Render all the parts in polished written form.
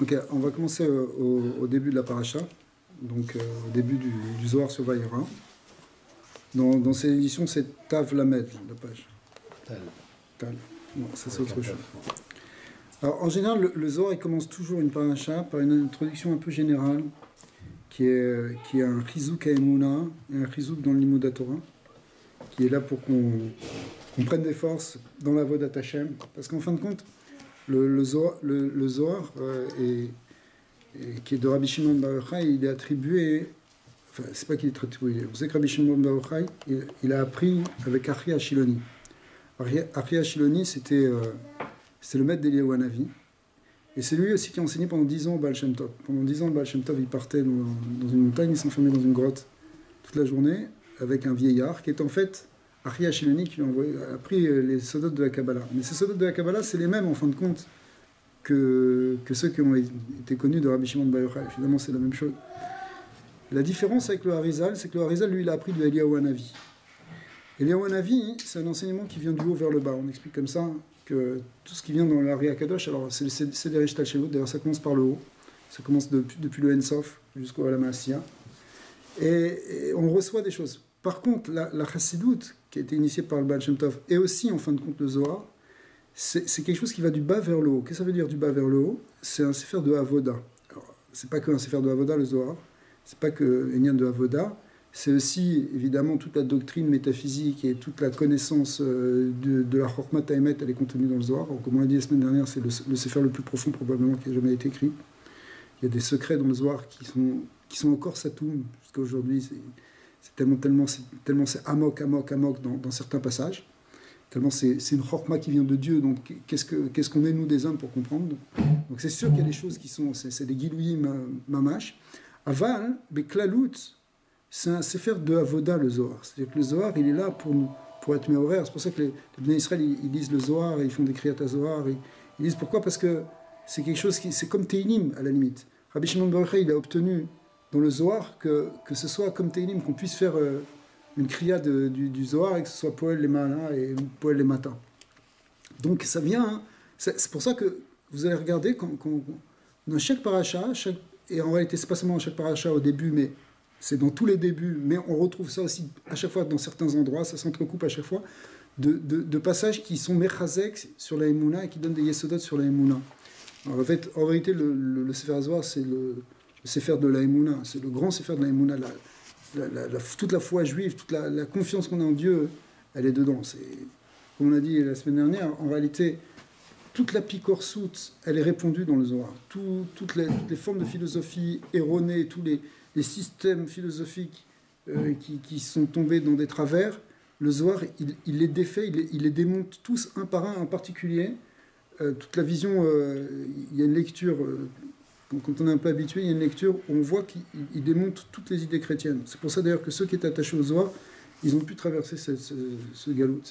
Ok, on va commencer au début de la paracha, donc au début du Zohar sur Vayera. Dans ces éditions, c'est Tav Lamed, la page. Tal. Non, ça c'est autre chose. Alors en général, le Zohar il commence toujours une paracha par une introduction un peu générale qui est un chizouk à Emouna et un chizouk dans le Limud Torah, qui est là pour qu'on prenne des forces dans la Avodat Hashem. Parce qu'en fin de compte, le Zohar qui est de Rabbi Shimon Bar Yochai, il est attribué, enfin c'est pas qu'il est attribué, vous savez que Rabbi Shimon Bar Yochai, il a appris avec Ari Ashiloni. Ari Ashiloni, c'était le maître d'Eliyahu Hanavi, et c'est lui aussi qui a enseigné pendant 10 ans au Baal Shem Tov. Pendant 10 ans, le Baal Shem Tov, il partait dans une montagne, il s'enfermait dans une grotte toute la journée, avec un vieillard, qui est en fait Ari Ashiloni, qui lui a appris les sodot de la Kabbalah. Mais ces sodot de la Kabbalah, c'est les mêmes, en fin de compte, que ceux qui ont été connus de Rabbi Shimon Bar Yochai. Finalement, c'est la même chose. La différence avec le Harizal, c'est que le Harizal, lui, il a appris de Eliyahu Hanavi. Eliyahu Hanavi, c'est un enseignement qui vient du haut vers le bas. On explique comme ça que tout ce qui vient dans l'Ari Akadosh, alors c'est des Rishtal Shevut, d'ailleurs ça commence par le haut, ça commence depuis le Ensof jusqu'au Olam Asiya, et on reçoit des choses. Par contre, la Chassidut, qui a été initiée par le Baal Shem Tov, et aussi en fin de compte le Zohar, c'est quelque chose qui va du bas vers le haut. Qu'est-ce que ça veut dire du bas vers le haut? C'est un sefer de Avoda. Alors, c'est pas que un sefer de Avoda, le Zohar, c'est pas que Enyan de Avoda, c'est aussi évidemment toute la doctrine métaphysique et toute la connaissance de la Chormat Haemet, elle est contenue dans le Zohar. Alors, comme on l'a dit la semaine dernière, c'est le sefer le plus profond probablement qui a jamais été écrit. Il y a des secrets dans le Zohar qui sont encore satoum jusqu'à aujourd'hui. C'est tellement c'est amok dans certains passages. Tellement c'est une chorma qui vient de Dieu, donc qu'est-ce qu'on est nous des hommes pour comprendre? Donc c'est sûr qu'il y a des choses qui sont, c'est des gilouïm mamash. Aval, beklalout, c'est un sefer de avoda le Zohar. C'est-à-dire que le Zohar, il est là pour être méhoraire. C'est pour ça que les Bnei Israël, ils lisent le Zohar, et ils font des kriyat Zohar. Ils lisent pourquoi? Parce que c'est quelque chose c'est comme Teilim à la limite. Rabbi Shimon Bar Yochai, il a obtenu dans le Zohar que ce soit comme Teilim, qu'on puisse faire une kriya du Zohar et que ce soit Poel les Mahala et Poel les Matins. Donc ça vient, hein, c'est pour ça que vous allez regarder dans chaque paracha, et en réalité c'est pas seulement dans chaque paracha au début, mais c'est dans tous les débuts, mais on retrouve ça aussi à chaque fois dans certains endroits, ça s'entrecoupe à chaque fois, de passages qui sont mechazek sur la Emouna et qui donnent des yesodot sur la Emouna. Alors, en vérité, le Sefer Zohar, c'est le Sefer de la Emouna, c'est le grand Sefer de la Emouna, toute la foi juive, toute la confiance qu'on a en Dieu, elle est dedans. Comme on l'a dit la semaine dernière, en réalité, toute la pikorsout, elle est répondue dans le Zohar. Toutes les formes de philosophie erronées, tous les systèmes philosophiques qui sont tombés dans des travers, le Zohar, il les défait, il les démonte tous un par un en particulier. Toute la vision, il y a une lecture... Quand on est un peu habitué, il y a une lecture où on voit qu'il démonte toutes les idées chrétiennes. C'est pour ça d'ailleurs que ceux qui étaient attachés au Zohar, ils ont pu traverser ce galout.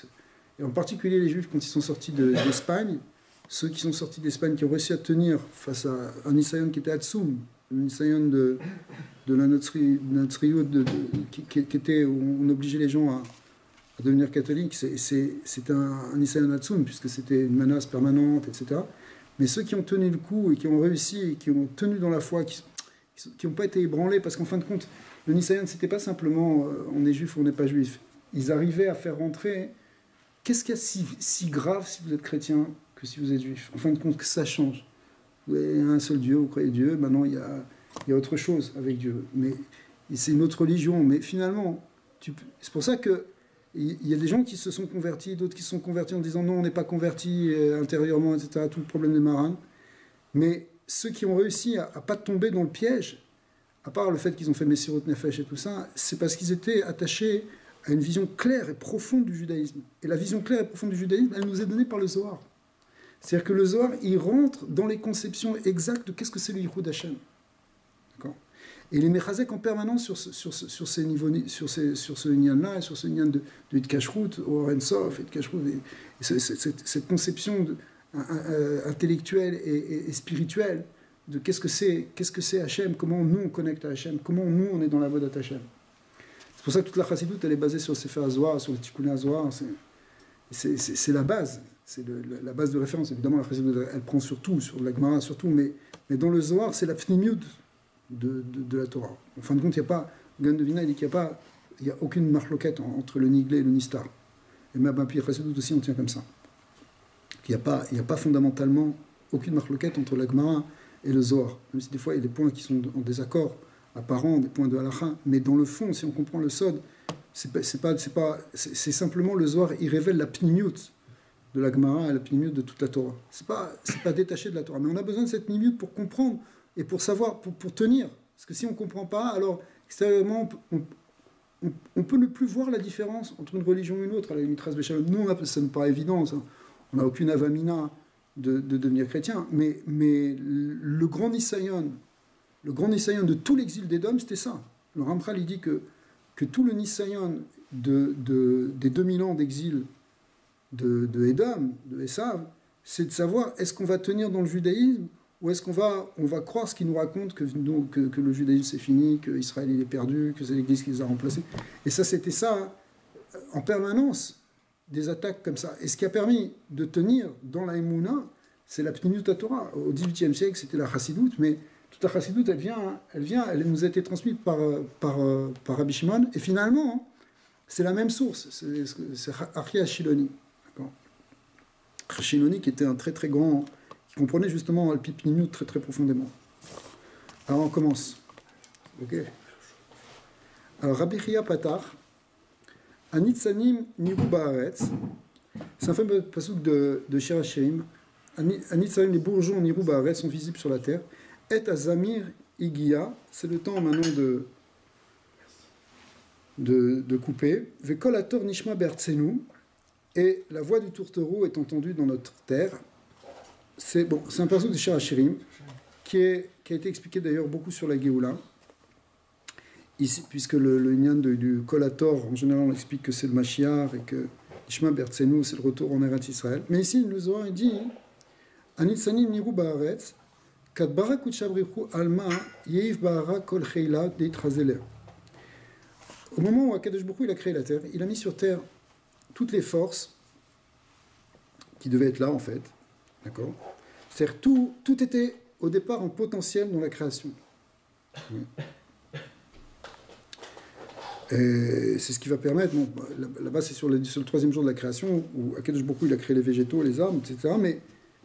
Et en particulier les Juifs, quand ils sont sortis d'Espagne, ceux qui sont sortis d'Espagne, qui ont réussi à tenir face à un Nisayon qui était Hatsoum, un Nisayon de la Notzriut, qui était où on obligeait les gens à devenir catholiques, c'est un Nisayon Hatsoum, puisque c'était une menace permanente, etc. Mais ceux qui ont tenu le coup et qui ont réussi et qui ont tenu dans la foi, qui n'ont pas été ébranlés, parce qu'en fin de compte, le Nisayon, c'était pas simplement on est juif ou on n'est pas juif. Ils arrivaient à faire rentrer qu'est-ce qu'il y a si grave si vous êtes chrétien que si vous êtes juif. En fin de compte, que ça change. Vous avez un seul Dieu, vous croyez Dieu, maintenant il y a autre chose avec Dieu. Mais c'est une autre religion. Mais finalement, c'est pour ça que il y a des gens qui se sont convertis, d'autres qui se sont convertis en disant non, on n'est pas convertis intérieurement, etc. Tout le problème des marins. Mais ceux qui ont réussi à ne pas tomber dans le piège, à part le fait qu'ils ont fait Messirut Nefesh et tout ça, c'est parce qu'ils étaient attachés à une vision claire et profonde du judaïsme. Et la vision claire et profonde du judaïsme, elle nous est donnée par le Zohar. C'est-à-dire que le Zohar, il rentre dans les conceptions exactes de qu'est-ce que c'est le Yichud Hashem. D'accord ? Et il est mechazek en permanence sur ces niveaux, sur ce nyan-là, et sur ce nyan de Hitkashrut, au Rensof, et cette conception intellectuelle et spirituelle de qu'est-ce que c'est Hachem, comment nous on connecte à Hachem, comment nous on est dans la voie Hachem. C'est pour ça que toute la Chassidut elle est basée sur le Sefer Zohar, sur le Tikkun Zohar, c'est la base, c'est la base de référence. Évidemment la Chassidut elle prend sur tout, sur la Gemara surtout, mais Mais dans le Zohar, c'est la pnimiut de la Torah. En fin de compte, il n'y a pas, Gan de Vina, il dit qu'il n'y a aucune marloquette entre le Niglé et le Nistar. Et même à Pire Chassidut aussi, on tient comme ça. Il n'y a pas fondamentalement aucune marloquette entre la Gemara et le Zohar. Même si des fois, il y a des points qui sont en désaccord apparents, des points de halakha, mais dans le fond, si on comprend le Sod, c'est simplement le Zohar, il révèle la pnimiut de la Gemara et la pnimiut de toute la Torah. C'est pas détaché de la Torah. Mais on a besoin de cette pnimiut pour comprendre et pour savoir, pour tenir. Parce que si on ne comprend pas, alors extérieurement, on peut ne plus voir la différence entre une religion et une autre. À la limite, nous, ça nous paraît évident. Ça. On n'a aucune avamina de devenir chrétien. Mais le grand Nisayon de tout l'exil d'Édom, c'était ça. Le Ramchal, il dit que tout le Nisayon des 2000 ans d'exil de Édom, de Esav, c'est de savoir est-ce qu'on va tenir dans le judaïsme ou est-ce qu'on va croire ce qu'il nous raconte que le judaïsme c'est fini, qu'Israël il est perdu, que c'est l'Église qui les a remplacés. Et ça, c'était ça en permanence, des attaques comme ça. Et ce qui a permis de tenir dans la Emouna, c'est la Pnimiut Torah. Au XVIIIe siècle, c'était la Chassidoute, mais toute la Chassidoute, elle nous a été transmise par Rabbi Shimon. Et finalement, c'est la même source. C'est Achia Shiloni. Shiloni, qui était un très très grand, qui comprenait justement le Pnimiut très très profondément. Alors on commence. Ok. Alors Rabbi Chia Patar, Anitzanim Niru Baaretz, c'est un fameux passouk de Shir HaShirim. Anitzanim, les bourgeons Niru Baaretz sont visibles sur la terre. Et Azamir Igia, c'est le temps maintenant de couper. Vekolator Nishma Bertsenu, et la voix du tourtereau est entendue dans notre terre. C'est un passouk de Shir HaShirim qui a été expliqué d'ailleurs beaucoup sur la Géoula. Ici, puisque le Inyan du Kolator, en général, on explique que c'est le Mashiach et que Nishma Bertsenu, c'est le retour en Eretz Israël. Mais ici, le Zohar, il dit Anitzanim Niru Baaretz, Kad Barak Utshabrichu Alma, Yeiv Baara Kol Cheila Deit Chazeler. Au moment où Akadosh Baruch Hu, il a créé la terre, il a mis sur terre toutes les forces qui devaient être là, en fait. D'accord ? C'est-à-dire tout était au départ en potentiel dans la création. Oui. Et c'est ce qui va permettre, bon, là-bas c'est sur le troisième jour de la création, où Akadosh Baruch Hu, il a créé les végétaux, les arbres, etc. Mais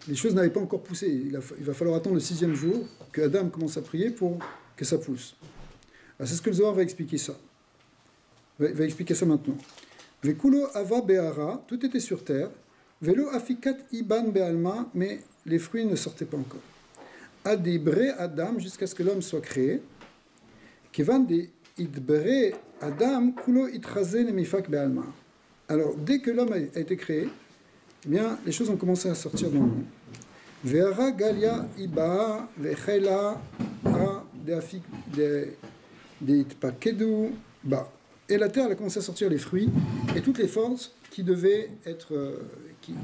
les choses n'avaient pas encore poussé. Il va falloir attendre le 6e jour que Adam commence à prier pour que ça pousse. Alors, c'est ce que le Zohar va expliquer ça. Va expliquer ça maintenant. Vekulo ava be'ara, tout était sur terre. Velo afikat iban be'alma, mais les fruits ne sortaient pas encore. Adibre Adam, jusqu'à ce que l'homme soit créé. Kevan de idbre Adam, kulo itchaze nemifak be'alma. Alors, dès que l'homme a été créé, eh bien, les choses ont commencé à sortir dans le monde. Ve'ara galia iba ve'chela a de'afik de'itpakedu ba. Et la terre, elle a commencé à sortir les fruits et toutes les forces qui devaient être, qui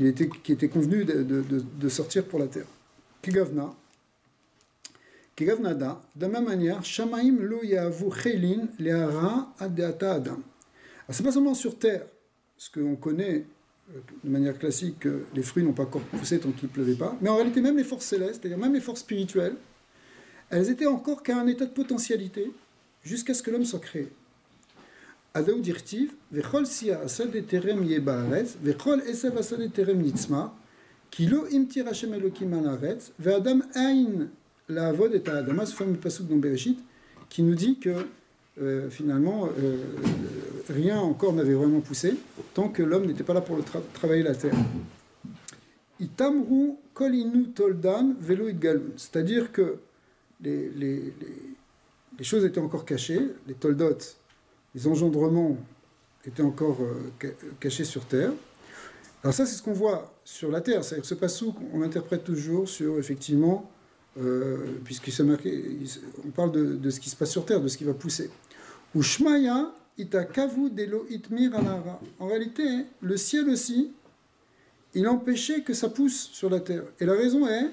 étaient convenues de sortir pour la terre. Kigavnada, de la même manière, Shamaim lo yavu chelin le'ara adeata adam. Alors c'est pas seulement sur terre, ce qu'on connaît de manière classique, que les fruits n'ont pas encore poussé tant qu'il ne pleuvait pas, mais en réalité même les forces célestes, c'est-à-dire même les forces spirituelles, elles étaient encore qu'à un état de potentialité jusqu'à ce que l'homme soit créé. Adaou dirtiv, vechol siya asad terem yebaretz, vechol esav asad terem nitzma, kilo imtir Hashem Elokim alaretz, ve'adam ain la avod et adama, ce fameux passouk dans Bereshit, qui nous dit que finalement rien encore n'avait vraiment poussé tant que l'homme n'était pas là pour travailler la terre. Itamru kolinu toldam velo itgalun, c'est-à-dire que les choses étaient encore cachées, les toldot, les engendrements étaient encore cachés sur terre. Alors ça, c'est ce qu'on voit sur la terre. C'est-à-dire que ce passouk, on l'interprète toujours sur, effectivement, on parle de ce qui se passe sur terre, de ce qui va pousser. Ou shmaya itakavu delo itmir alara. En réalité, le ciel aussi, il empêchait que ça pousse sur la terre. Et la raison est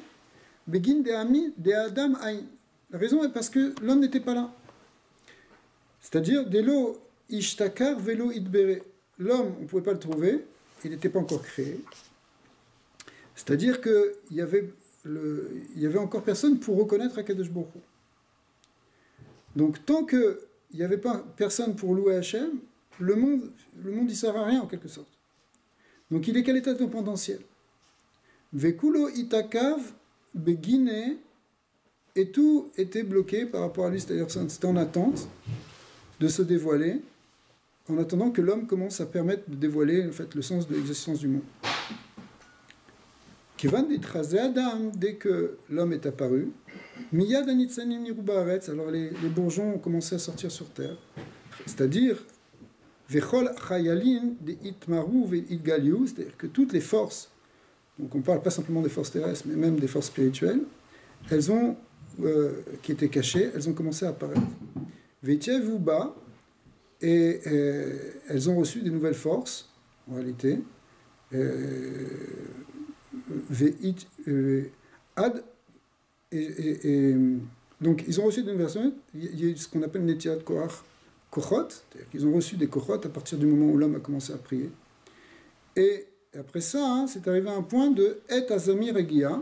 Begin de Adam Aïn. La raison est parce que l'homme n'était pas là. C'est-à-dire, Delo Ishtakar Velo Itbere. L'homme, on ne pouvait pas le trouver, il n'était pas encore créé. C'est-à-dire qu'il y avait encore personne pour reconnaître Akadosh Baruch Hu. Donc tant qu'il n'y avait pas personne pour louer Hachem, le monde il ne sert à rien en quelque sorte. Donc il est qu'à l'état de potentiel. Vekulo itakav begine, et tout était bloqué par rapport à lui, c'est-à-dire c'était en attente de se dévoiler, en attendant que l'homme commence à permettre de dévoiler en fait, le sens de l'existence du monde. Kevan d'Itrazé Adam, dès que l'homme est apparu, Miyad anitzanim niruba haaretz, alors les bourgeons ont commencé à sortir sur terre, c'est-à-dire Vechol chayalin de itmaru ve itgaliu, c'est-à-dire que toutes les forces, donc on ne parle pas simplement des forces terrestres, mais même des forces spirituelles, elles ont, qui étaient cachées, elles ont commencé à apparaître. Vetievuba, et elles ont reçu des nouvelles forces, en réalité. Donc ils ont reçu des versions, il y a ce qu'on appelle Netiat Kochot, c'est-à-dire qu'ils ont reçu des Kochot à partir du moment où l'homme a commencé à prier. Et après ça, c'est arrivé à un point de Et Azamir Egia,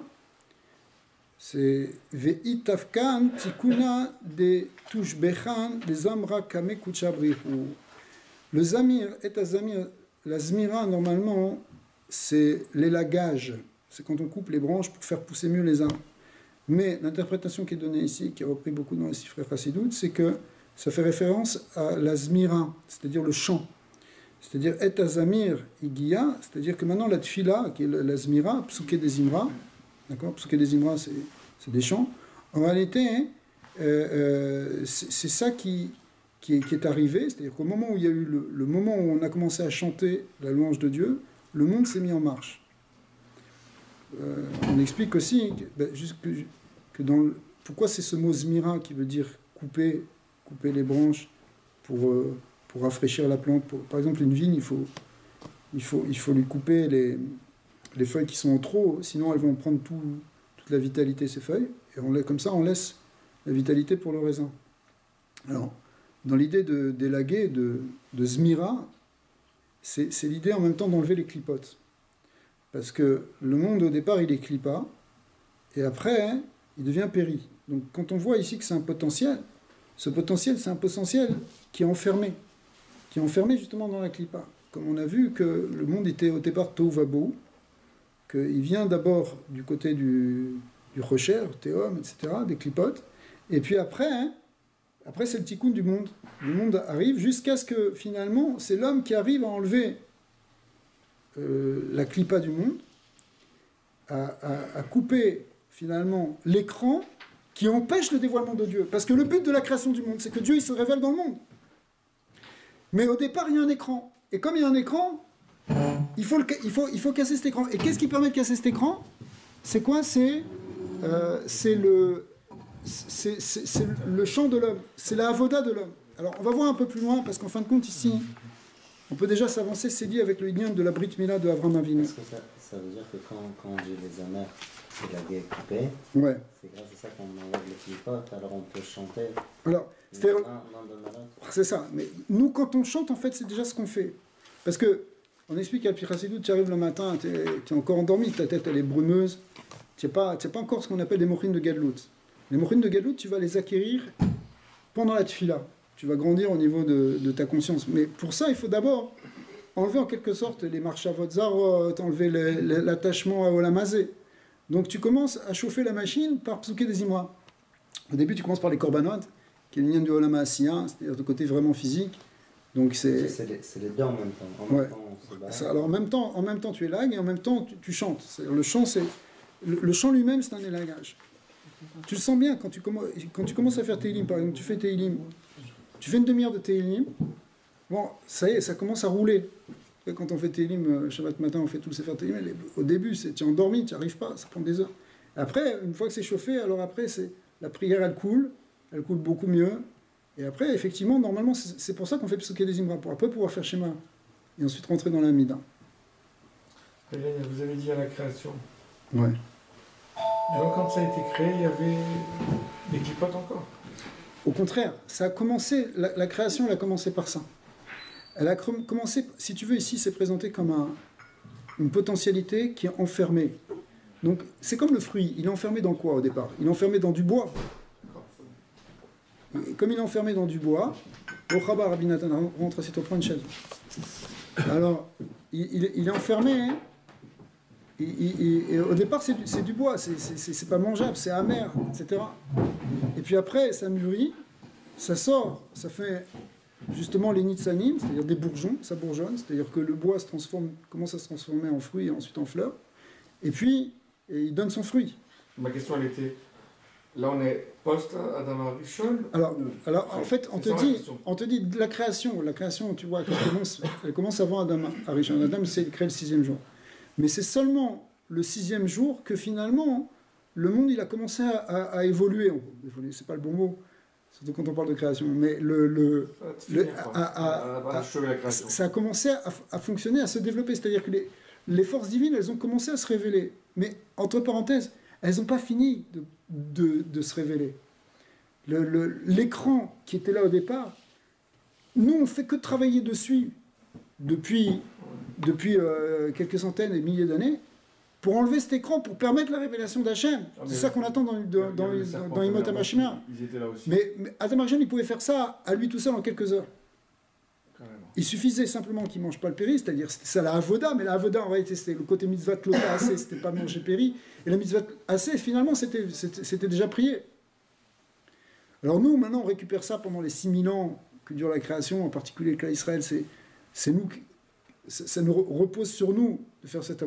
c'est Ve'itafkan Tikuna de Tushbechan des Amra Kame Kuchabrihu. Le Zamir, Et Azamir, la Zmira normalement, c'est l'élagage, c'est quand on coupe les branches pour faire pousser mieux les arbres. Mais l'interprétation qui est donnée ici, qui est reprise beaucoup dans les Sifrei Chassidut, c'est que ça fait référence à la Zmira, c'est-à-dire le chant. C'est-à-dire Et Azamir Igia, c'est-à-dire que maintenant la Tfila, qui est la Zmira, Psuké des Imra, d'accord, Psuké des Imra, c'est des chants. En réalité, c'est ça qui est arrivé, c'est-à-dire qu'au moment où il y a eu le moment où on a commencé à chanter la louange de Dieu, le monde s'est mis en marche. On explique aussi que pourquoi c'est ce mot Zmira qui veut dire couper les branches pour rafraîchir la plante. Par exemple, une vigne, il faut lui couper les feuilles qui sont en trop, sinon elles vont prendre toute la vitalité, ces feuilles, et comme ça on laisse la vitalité pour le raisin. Alors, dans l'idée d'élaguer, de Zmira, c'est l'idée en même temps d'enlever les clipotes. Parce que le monde au départ il est clipa, et après il devient péri. Donc quand on voit ici que c'est un potentiel, ce potentiel c'est un potentiel qui est enfermé justement dans la clipa. Comme on a vu que le monde était au départ tohu vabou, qu'il vient d'abord du côté du rocher, théum, etc., des clipotes, et puis après c'est le tikkun du monde. Le monde arrive jusqu'à ce que finalement c'est l'homme qui arrive à enlever la clipa du monde, à couper finalement l'écran qui empêche le dévoilement de Dieu. Parce que le but de la création du monde, c'est que Dieu il se révèle dans le monde. Mais au départ, il y a un écran. Et comme il y a un écran, il faut casser cet écran. Et qu'est-ce qui permet de casser cet écran? C'est quoi? C'est le chant de l'homme. C'est la avoda de l'homme. Alors, on va voir un peu plus loin, parce qu'en fin de compte, ici, on peut déjà s'avancer, c'est lié avec le lien de la Brit Mila de Avraham Avinu. Est-ce que ça veut dire que quand on dit les amers, c'est la guerre coupée, ouais. C'est grâce à ça qu'on enlève les clipotes, alors on peut chanter. Alors, c'est ça. Mais nous, quand on chante, en fait, c'est déjà ce qu'on fait. Parce que, on explique à Pirassidou, tu arrives le matin, tu es encore endormi, ta tête elle est brumeuse, tu n'as pas encore ce qu'on appelle des mochines de Gadlout. Les mochines de Gadlout, tu vas les acquérir pendant la tfila. Tu vas grandir au niveau de ta conscience. Mais pour ça, il faut d'abord enlever en quelque sorte les marchavot zarot, enlever l'attachement à Olamazé. Donc tu commences à chauffer la machine par Psuké des Imra. Au début, tu commences par les korbanot, qui est le lien du Olam Asiya, c'est-à-dire le côté vraiment physique. Donc c'est les deux en même temps. En même temps alors en même temps tu élagues et en même temps tu chantes. Le chant, le chant lui-même, c'est un élagage. Tu le sens bien quand tu commences à faire Tehillim, par exemple, tu fais Tehillim, tu fais une demi-heure de Tehillim, bon, ça y est, ça commence à rouler. Et quand on fait Tehillim, Shabbat matin, on fait tout le Sefer Tehillim, au début, tu es endormi, tu n'y arrives pas, ça prend des heures. Après, une fois que c'est chauffé, alors après, la prière, elle coule beaucoup mieux. Et après, effectivement, normalement, c'est pour ça qu'on fait Psuké des Imra, pour après pouvoir faire Shema, et ensuite rentrer dans la Mida. Vous avez dit à la création. Ouais. Donc quand ça a été créé, il y avait des clipotes encore. Au contraire, ça a commencé, la création, elle a commencé par ça. Elle a commencé, si tu veux, ici, c'est présenté comme une potentialité qui est enfermée. Donc, c'est comme le fruit. Il est enfermé dans quoi au départ? Il est enfermé dans du bois. Et comme il est enfermé dans du bois, au Chabar, Rabbi Nathan, rentre, assieds-toi, prends une chaise. Alors, il est enfermé, hein. Et au départ, c'est du bois, c'est pas mangeable, c'est amer, etc. Et puis après, ça mûrit, ça sort, ça fait justement les nitsanim, c'est-à-dire des bourgeons, ça bourgeonne, c'est-à-dire que le bois commence à se transformer en fruit et ensuite en fleur. Et puis, il donne son fruit. Ma question, elle était, là on est post-Adam Arishon. Alors, en fait, on te dit de la création, tu vois, elle commence avant Adam Arishon. Adam, c'est créé le 6e jour. Mais c'est seulement le 6e jour que finalement, le monde il a commencé à évoluer. C'est pas le bon mot, surtout quand on parle de création. Mais ça a commencé à fonctionner, à se développer. C'est-à-dire que les forces divines, elles ont commencé à se révéler. Mais, entre parenthèses, elles n'ont pas fini de se révéler. L'écran qui était là au départ, nous, on ne fait que travailler dessus depuis quelques centaines et milliers d'années, pour enlever cet écran, pour permettre la révélation d'Hachem. C'est ça qu'on attend dans Imot HaMashiach. Ils étaient là aussi. Mais Adam Arishon, il pouvait faire ça à lui tout seul en quelques heures. Carrément. Il suffisait simplement qu'il ne mange pas le péri, c'est-à-dire c'était ça la avoda, mais la avoda en réalité c'était le côté mitzvah lota assez, c'était pas manger péri, et la mitzvah assez finalement c'était déjà prié. Alors nous maintenant on récupère ça pendant les 6000 ans que dure la création, en particulier le clan Israël, c'est nous ça nous repose sur nous de faire cette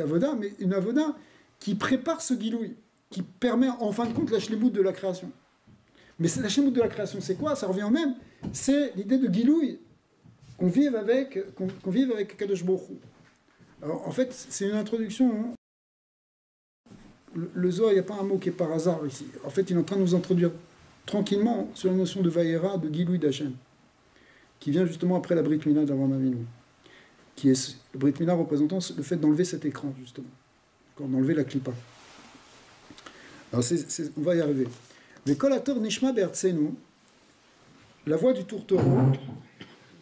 avoda, mais une avoda qui prépare ce gilouï, qui permet en fin de compte la shlemout de la création. Mais la shlemout de la création, c'est quoi? Ça revient au même. C'est l'idée de gilouï, qu'on vive avec Kadosh Baruch Hu. Alors en fait, c'est une introduction. Hein. Le Zohar, il n'y a pas un mot qui est par hasard ici. En fait, il est en train de nous introduire tranquillement sur la notion de Vaïra, de gilouï d'Hachem, qui vient justement après la Brit Mila d'Avraham Avinu, qui est le Brit Mila représentant le fait d'enlever cet écran, justement, d'enlever la clipa. Alors on va y arriver. Mais Kolator Nishma Be'artsenu, la voix du tourtereau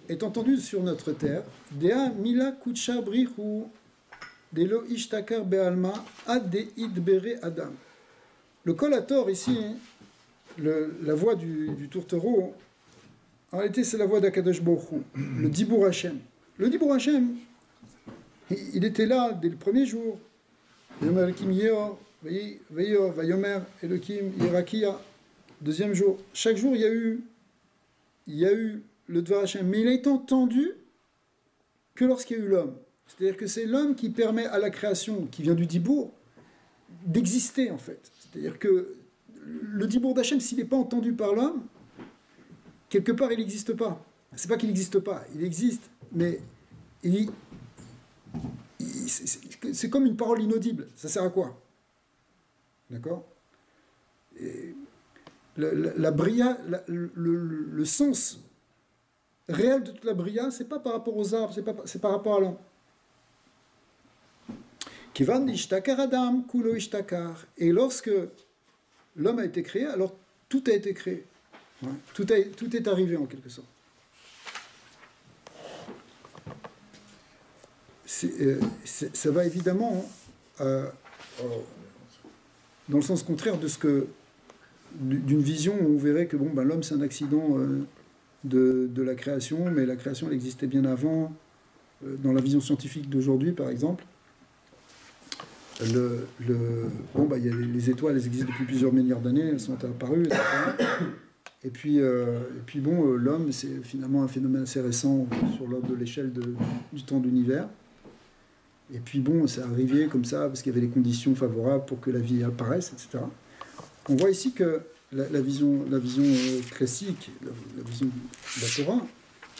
est entendue sur notre terre. Dea Mila Kutsha Brihu Delo Ishtakar Be'alma Ad De Idbere Adam. Le Kolator ici, la voix du tourtereau, en réalité, c'est la voix d'Akadosh Baruch Hu, le Dibour Hashem. Le Dibour Hashem, il était là dès le premier jour. Vayomer Elokim Yeor, Vayomer Elokim Yerakia. Deuxième jour. Chaque jour, il y a eu le Dvar Hashem. Mais il a été entendu que lorsqu'il y a eu l'homme. C'est-à-dire que c'est l'homme qui permet à la création, qui vient du Dibour, d'exister, en fait. C'est-à-dire que le Dibour d'Hachem, s'il n'est pas entendu par l'homme, quelque part, il n'existe pas. C'est pas qu'il n'existe pas, il existe, mais c'est comme une parole inaudible. Ça sert à quoi? D'accord? La bria, le sens réel de toute la bria, c'est pas par rapport aux arbres, c'est par rapport à l'homme. Kivan ishtakar Adam, kulo ishtakar. Et lorsque l'homme a été créé, alors tout a été créé. Ouais. Tout est arrivé en quelque sorte. Ça va évidemment dans le sens contraire de d'une vision où on verrait que l'homme c'est un accident de la création, mais la création elle existait bien avant. Dans la vision scientifique d'aujourd'hui, par exemple, il y a les étoiles, elles existent depuis plusieurs milliards d'années, elles sont apparues, etc. Et puis l'homme, c'est finalement un phénomène assez récent sur l'ordre de l'échelle du temps de l'univers. Et puis c'est arrivé comme ça, parce qu'il y avait les conditions favorables pour que la vie apparaisse, etc. On voit ici que la vision classique, la vision de la Torah,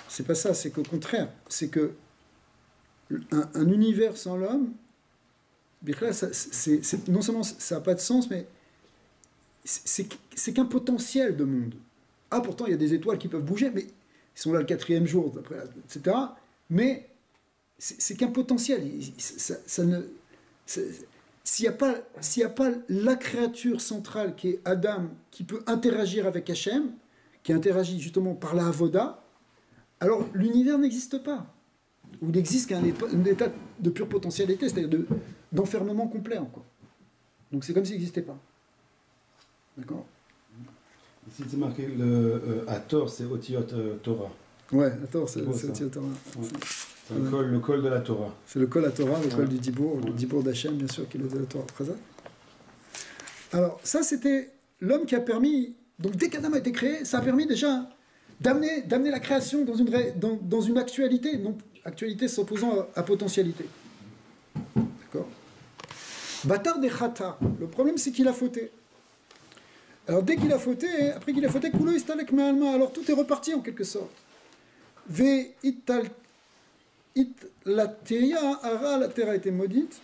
c'est pas ça, c'est qu'au contraire, c'est que un univers sans l'homme, non seulement ça n'a pas de sens, mais c'est qu'un potentiel de monde. Ah, pourtant, il y a des étoiles qui peuvent bouger, mais ils sont là le 4e jour, etc. Mais c'est qu'un potentiel. S'il n'y a pas la créature centrale qui est Adam, qui peut interagir avec Hachem, qui interagit justement par la Avoda, alors l'univers n'existe pas. où il existe un état de pure potentialité, c'est-à-dire d'enfermement complet encore. Donc c'est comme s'il n'existait pas. D'accord? Ici c'est marqué le Hator, c'est Otiot Torah. Ouais, Hator, c'est ça. Otiot Torah. Ouais. C'est le col de la Torah. C'est le col à Torah, le col Ouais. du Dibour, le Dibour d'Hachem, bien sûr, qui est le de la Torah. Alors, ça, c'était l'homme qui a permis. Donc, dès qu'Adam a été créé, ça a permis déjà d'amener la création dans une actualité, non actualité s'opposant à potentialité. D'accord? Batar de Khata. Le problème, c'est qu'il a fauté. Alors, dès qu'il a fauté, après qu'il a fauté, Kulo Istalek Ma'alma, alors tout est reparti en quelque sorte. Ve Ital. La terre a été maudite.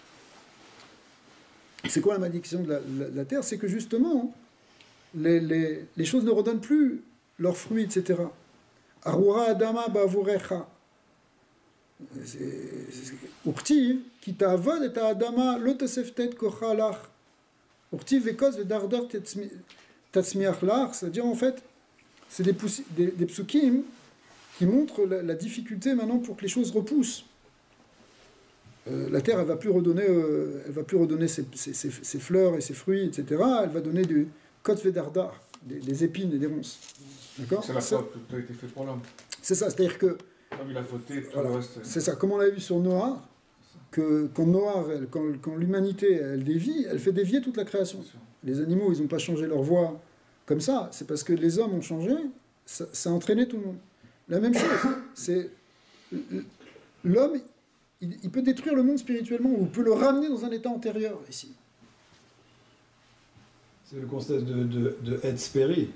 C'est quoi la malédiction de la terre? C'est que justement, les choses ne redonnent plus leurs fruits, etc. Arura Adama Bavurecha. Urtiv, qui t'avod et Adama, l'otoseftet kochalach. Urtiv vekos vedardar tatsmiachlach. C'est-à-dire, en fait, c'est des psukim qui montre la difficulté maintenant pour que les choses repoussent. La terre, elle va plus redonner ses fleurs et ses fruits, etc. Elle va donner du kotvedardar, des épines et des ronces. D'accord? C'est la faute qui a été faite pour l'homme. C'est ça, c'est-à-dire que... Comme il a fauté, tout Voilà, le reste... c'est ça, comme on l'a vu sur Noah, que quand l'humanité, elle dévie, elle fait dévier toute la création. Les animaux, ils n'ont pas changé leur voie comme ça, c'est parce que les hommes ont changé, ça a entraîné tout le monde. La même chose, c'est l'homme, il peut détruire le monde spirituellement ou peut le ramener dans un état antérieur ici. C'est le concept de Hetzperi,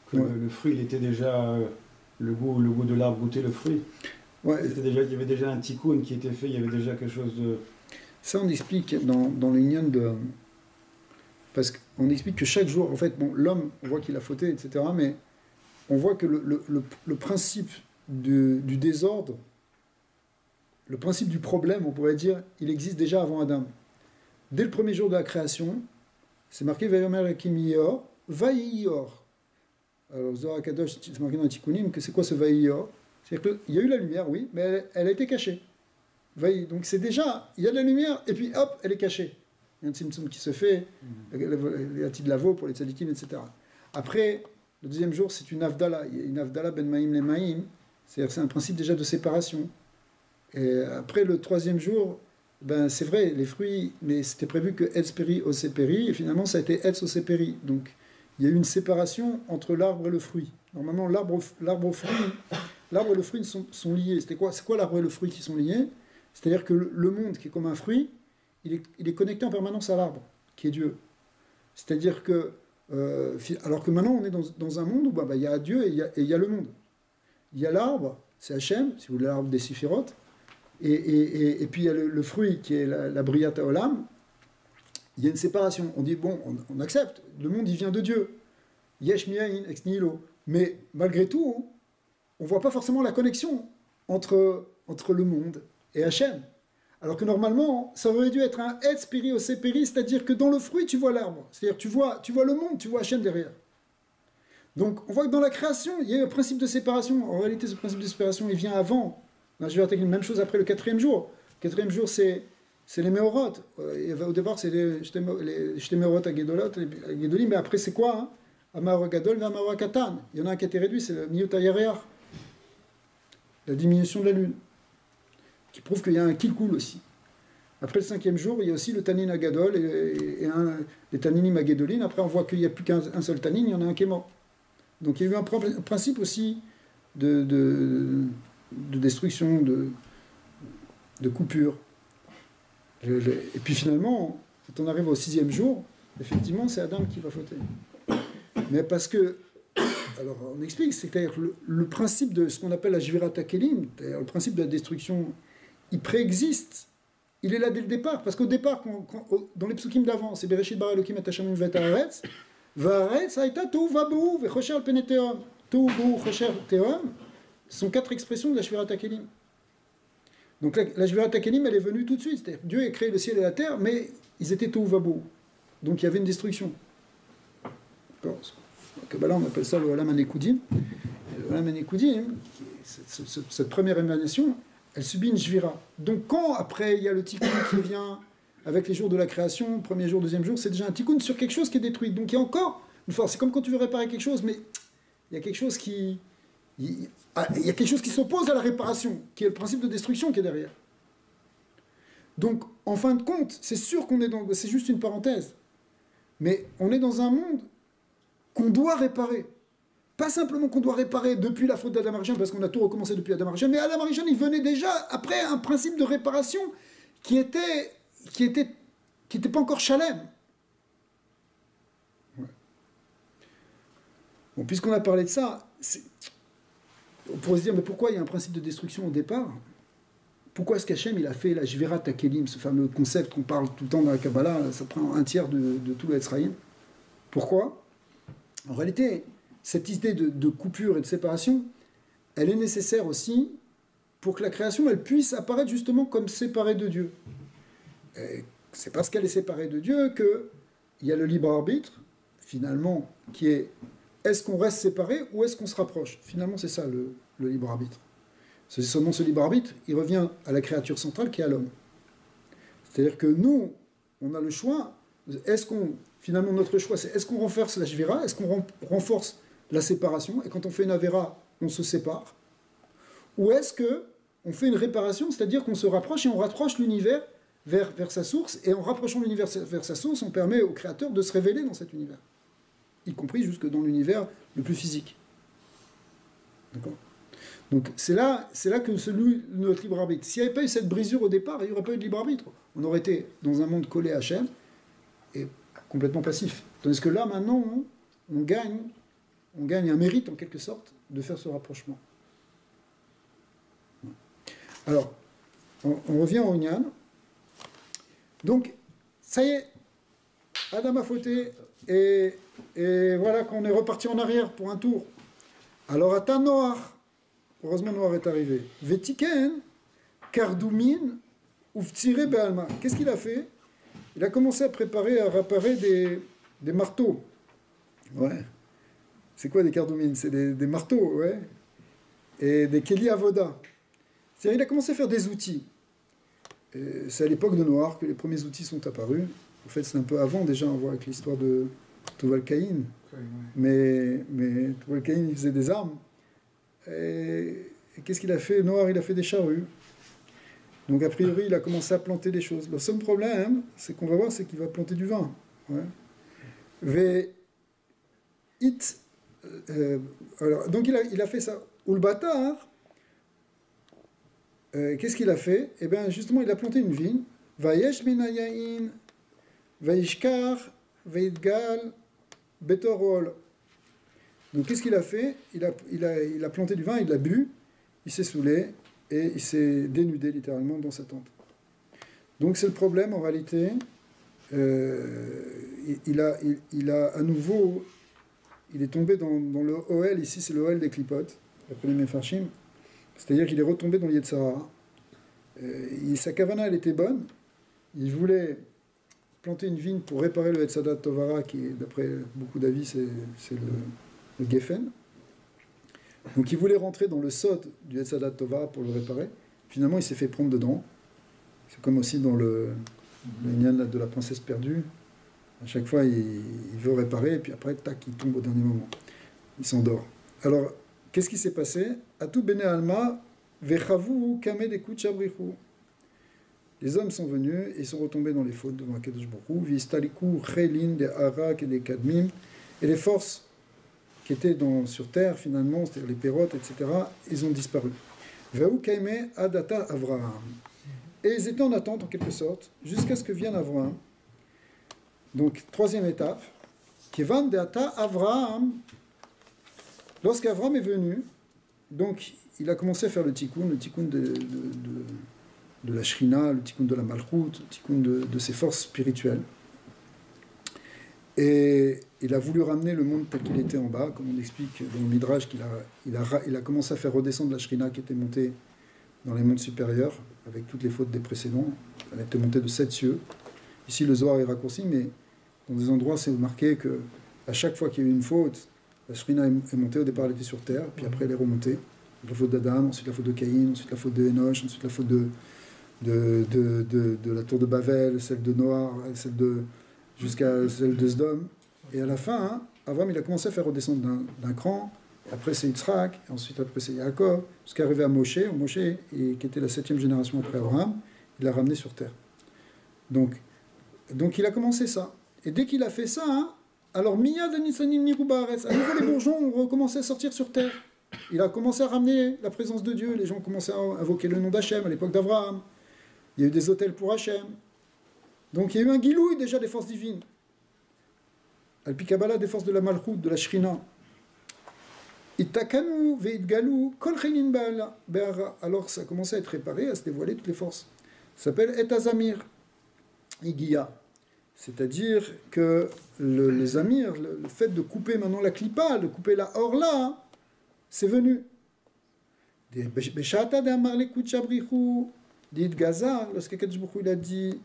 que Ouais. le fruit, il était déjà le goût de l'arbre goûtait le fruit. Ouais, Il y avait déjà un tikkun qui était fait, il y avait déjà quelque chose de... ça on explique dans l'union de... Parce qu'on explique que chaque jour, en fait, bon, l'homme, on voit qu'il a fauté, etc., mais on voit que le principe du désordre, le principe du problème, on pourrait dire, il existe déjà avant Adam. Dès le premier jour de la création, c'est marqué Vayomer Ekim Yor, Vayiyor. Alors, Zohar Kadosh, c'est marqué dans le Tikkunim que c'est quoi ce Vayiyor? C'est-à-dire qu'il y a eu la lumière, oui, mais elle a été cachée. Donc c'est déjà, il y a de la lumière, et puis hop, elle est cachée. Il y a un tzimtzum qui se fait, les hâtis de lavo pour les tzadikim, etc. Après, le deuxième jour, c'est une avdala. Il y a une avdala ben maïm le maïm, c'est-à-dire c'est un principe déjà de séparation. Et après le troisième jour, ben c'est vrai, les fruits, mais c'était prévu que etz peri oseperi, et finalement ça a été etz oseperi. Donc il y a eu une séparation entre l'arbre et le fruit. Normalement, l'arbre et le fruit sont liés. C'est quoi l'arbre et le fruit qui sont liés? C'est-à-dire que le monde qui est comme un fruit, il est connecté en permanence à l'arbre, qui est Dieu. C'est-à-dire que, alors que maintenant on est dans un monde où il y a Dieu et il y a le monde. Il y a l'arbre, c'est Hachem, si vous voulez, l'arbre des Siphirot, et puis il y a le fruit qui est la Briat Haolam. Il y a une séparation. On dit, bon, on accepte, le monde il vient de Dieu. Yesh mi'ayin ex nihilo. Mais malgré tout, on ne voit pas forcément la connexion entre le monde et Hachem. Alors que normalement, ça aurait dû être un etz peri oseperi, c'est-à-dire que dans le fruit, tu vois l'arbre. C'est-à-dire tu vois le monde, tu vois Hachem derrière. Donc on voit que dans la création, il y a un principe de séparation. En réalité, ce principe de séparation, il vient avant. Je vais attaquer la même chose après le quatrième jour. Le quatrième jour, c'est les Meorot. Au départ, c'est les Shte Meorot à Gedolim, mais après, c'est quoi Amar Gadol et Amar Katan. Il y en a un qui a été réduit, c'est le Miyut HaYareach, la diminution de la lune, qui prouve qu'il y a un Kilkul aussi. Après le cinquième jour, il y a aussi le Tanin Agadol et les Taninim Agedolim. Après, on voit qu'il n'y a plus qu'un seul Tanin, il y en a un qui est mort. Donc il y a eu un principe aussi de destruction, de coupure. Et puis finalement, quand on arrive au sixième jour, effectivement, c'est Adam qui va fauter. Mais parce que, alors on explique, c'est-à-dire le principe de ce qu'on appelle la Jvirat HaKelim, c'est-à-dire le principe de la destruction, il préexiste. Il est là dès le départ. Parce qu'au départ, dans les psukim d'avant, c'est Bereshit bara Elokim et Hashem vet haaretz, va'aretz haïta tohu va'bohu ve'chosher al pnei tehom. Tohu bohu chosher tehom sont 4 expressions de la Jvirat HaKelim. Donc la Jvirat HaKelim, elle est venue tout de suite. C'est-à-dire Dieu a créé le ciel et la terre, mais ils étaient tohu va'bohu. Donc il y avait une destruction. D'accord. En Kabbalah, on appelle ça le Olam HaNekudim. Le Olam HaNekudim, cette première émanation, elle subit une Jvira. Donc quand après il y a le tikkun qui vient avec les jours de la création, premier jour, deuxième jour, c'est déjà un tikkun sur quelque chose qui est détruit. Donc il y a encore une force. C'est comme quand tu veux réparer quelque chose, mais il y a quelque chose qui... Il y a quelque chose qui s'oppose à la réparation, qui est le principe de destruction qui est derrière. Donc, en fin de compte, c'est sûr qu'on est dans... C'est juste une parenthèse. Mais on est dans un monde qu'on doit réparer. Pas simplement qu'on doit réparer depuis la faute d'Adam Arishon, parce qu'on a tout recommencé depuis Adam Arishon, mais Adam Arishon, il venait déjà après un principe de réparation qui était pas encore chalem. Ouais. Bon, puisqu'on a parlé de ça, on pourrait se dire, mais pourquoi il y a un principe de destruction au départ? Pourquoi est-ce qu'Hachem il a fait la Jvera Takelim, ce fameux concept qu'on parle tout le temps dans la Kabbalah, ça prend un tiers de tout le Etzraïm? Pourquoi? En réalité, cette idée de coupure et de séparation, elle est nécessaire aussi pour que la création elle puisse apparaître justement comme séparée de Dieu. Et c'est parce qu'elle est séparée de Dieu qu'il y a le libre arbitre, finalement, qui est est-ce qu'on reste séparé ou est-ce qu'on se rapproche? Finalement, c'est ça le libre arbitre. C'est seulement ce libre arbitre, il revient à la créature centrale qui est à l'homme. C'est-à-dire que nous, on a le choix. Finalement, notre choix, c'est est-ce qu'on renforce la Jvira, est-ce qu'on renforce la séparation, et quand on fait une Avera, on se sépare, ou est-ce qu'on fait une réparation, c'est-à-dire qu'on se rapproche et on rapproche l'univers vers sa source, et en rapprochant l'univers vers sa source, on permet au Créateur de se révéler dans cet univers, y compris jusque dans l'univers le plus physique. D'accord? Donc c'est là que se loue notre libre arbitre. S'il n'y avait pas eu cette brisure au départ, il n'y aurait pas eu de libre arbitre. On aurait été dans un monde collé à Hachem et complètement passif. Tandis que là, maintenant, on gagne un mérite, en quelque sorte, de faire ce rapprochement. Alors, on revient au Inyan. Donc, ça y est, Adam a fauté, et voilà qu'on est reparti en arrière pour un tour. Alors, Ata Noach, heureusement Noach est arrivé. Vetiken, Kardoumin, Uftsire Be'alma. Qu'est-ce qu'il a fait? Il a commencé à réparer des marteaux. Ouais. C'est quoi des cardoumines? C'est des marteaux, ouais. Et des keli avoda. C'est-à-dire, il a commencé à faire des outils. C'est à l'époque de Noach que les premiers outils sont apparus. En fait, c'est un peu avant déjà, on voit avec l'histoire de Tuval Caïn. Mais Tuval Caïn, il faisait des armes. Et qu'est-ce qu'il a fait? Noach, il a fait des charrues. Donc, a priori, il a commencé à planter des choses. Le seul problème, c'est qu'on va voir, c'est qu'il va planter du vin. Ouais. Alors, donc, il a fait ça. Ulbatar, qu'est-ce qu'il a fait? Eh bien, justement, il a planté une vigne. Vayesh minayain, vaishkar, veidgal, betorol. Donc, qu'est-ce qu'il a fait? Il a planté du vin, il l'a bu, il s'est saoulé, et il s'est dénudé littéralement dans sa tente. Donc, c'est le problème, en réalité. Il a à nouveau... Il est tombé dans le Ohel, ici c'est le Ohel des clipotes, d'après les Mefarshim. C'est-à-dire qu'il est retombé dans le Yetzara. Sa kavana, elle était bonne. Il voulait planter une vigne pour réparer le Yetzadat Tovara, qui, d'après beaucoup d'avis, c'est le Geffen. Donc il voulait rentrer dans le sod du Yetzadat Tovara pour le réparer. Finalement, il s'est fait prendre dedans. C'est comme aussi dans le Nyan de la princesse perdue. À chaque fois, il veut réparer, et puis après, tac, il tombe au dernier moment. Il s'endort. Alors, qu'est-ce qui s'est passé? Atu bene alma, vechavu kame dekut shabrichu. Les hommes sont venus et ils sont retombés dans les fautes devant Akadosh Baruch Hu. Vistaliku chelin de arak et des kadmim. Et les forces qui étaient sur terre, finalement, c'est-à-dire les pérotes, etc., ils ont disparu. Vehu kame adata Avraham. Et ils étaient en attente, en quelque sorte, jusqu'à ce que vienne Avraham. Donc, troisième étape, Kevan deata Avraham, lorsqu'Avraham est venu, donc il a commencé à faire le tikkun de la Shrina, le tikkun de la Malchut, le tikkun de ses forces spirituelles. Et il a voulu ramener le monde tel qu'il était en bas, comme on explique dans le Midrash, qu'il a commencé à faire redescendre la Shrina qui était montée dans les mondes supérieurs, avec toutes les fautes des précédents. Elle était montée de 7 cieux. Ici, le Zohar est raccourci, mais dans des endroits, c'est marqué qu'à chaque fois qu'il y a eu une faute, la Shrina est montée. Au départ, elle était sur terre, puis après, elle est remontée. La faute d'Adam, ensuite la faute de Caïn, ensuite la faute de Enoch, ensuite la faute de la tour de Babel, celle de Noah, jusqu'à celle de Sodome. Et à la fin, hein, Abraham, il a commencé à faire redescendre d'un cran. Et après, c'est Yitzhak, et ensuite après, c'est Yaakov, jusqu'à arriver à Moshe. Moshe, qui était la 7e génération après Abraham, il l'a ramené sur terre. Donc il a commencé ça. Et dès qu'il a fait ça, hein, alors Miyad Nisanim Nirubaretz, à nouveau les bourgeons ont recommencé à sortir sur terre. Il a commencé à ramener la présence de Dieu. Les gens ont commencé à invoquer le nom d'Hachem à l'époque d'Abraham. Il y a eu des autels pour Hachem. Donc il y a eu un guilouille déjà des forces divines. Al-Pi Kabbalah, des forces de la Malchut, de la Shrina. Ittakanu ve'itgalu kol chenin be'ara. Alors ça a commencé à être réparé, à se dévoiler toutes les forces. Ça s'appelle Et Azamir, Igia. C'est-à-dire que les Amirs, le fait de couper maintenant la Klippa, de couper la Orla, c'est venu. Beshata de Amar Lekut Shabrichu, dit Gazar, lorsque Kadosh Baruch Hu il a dit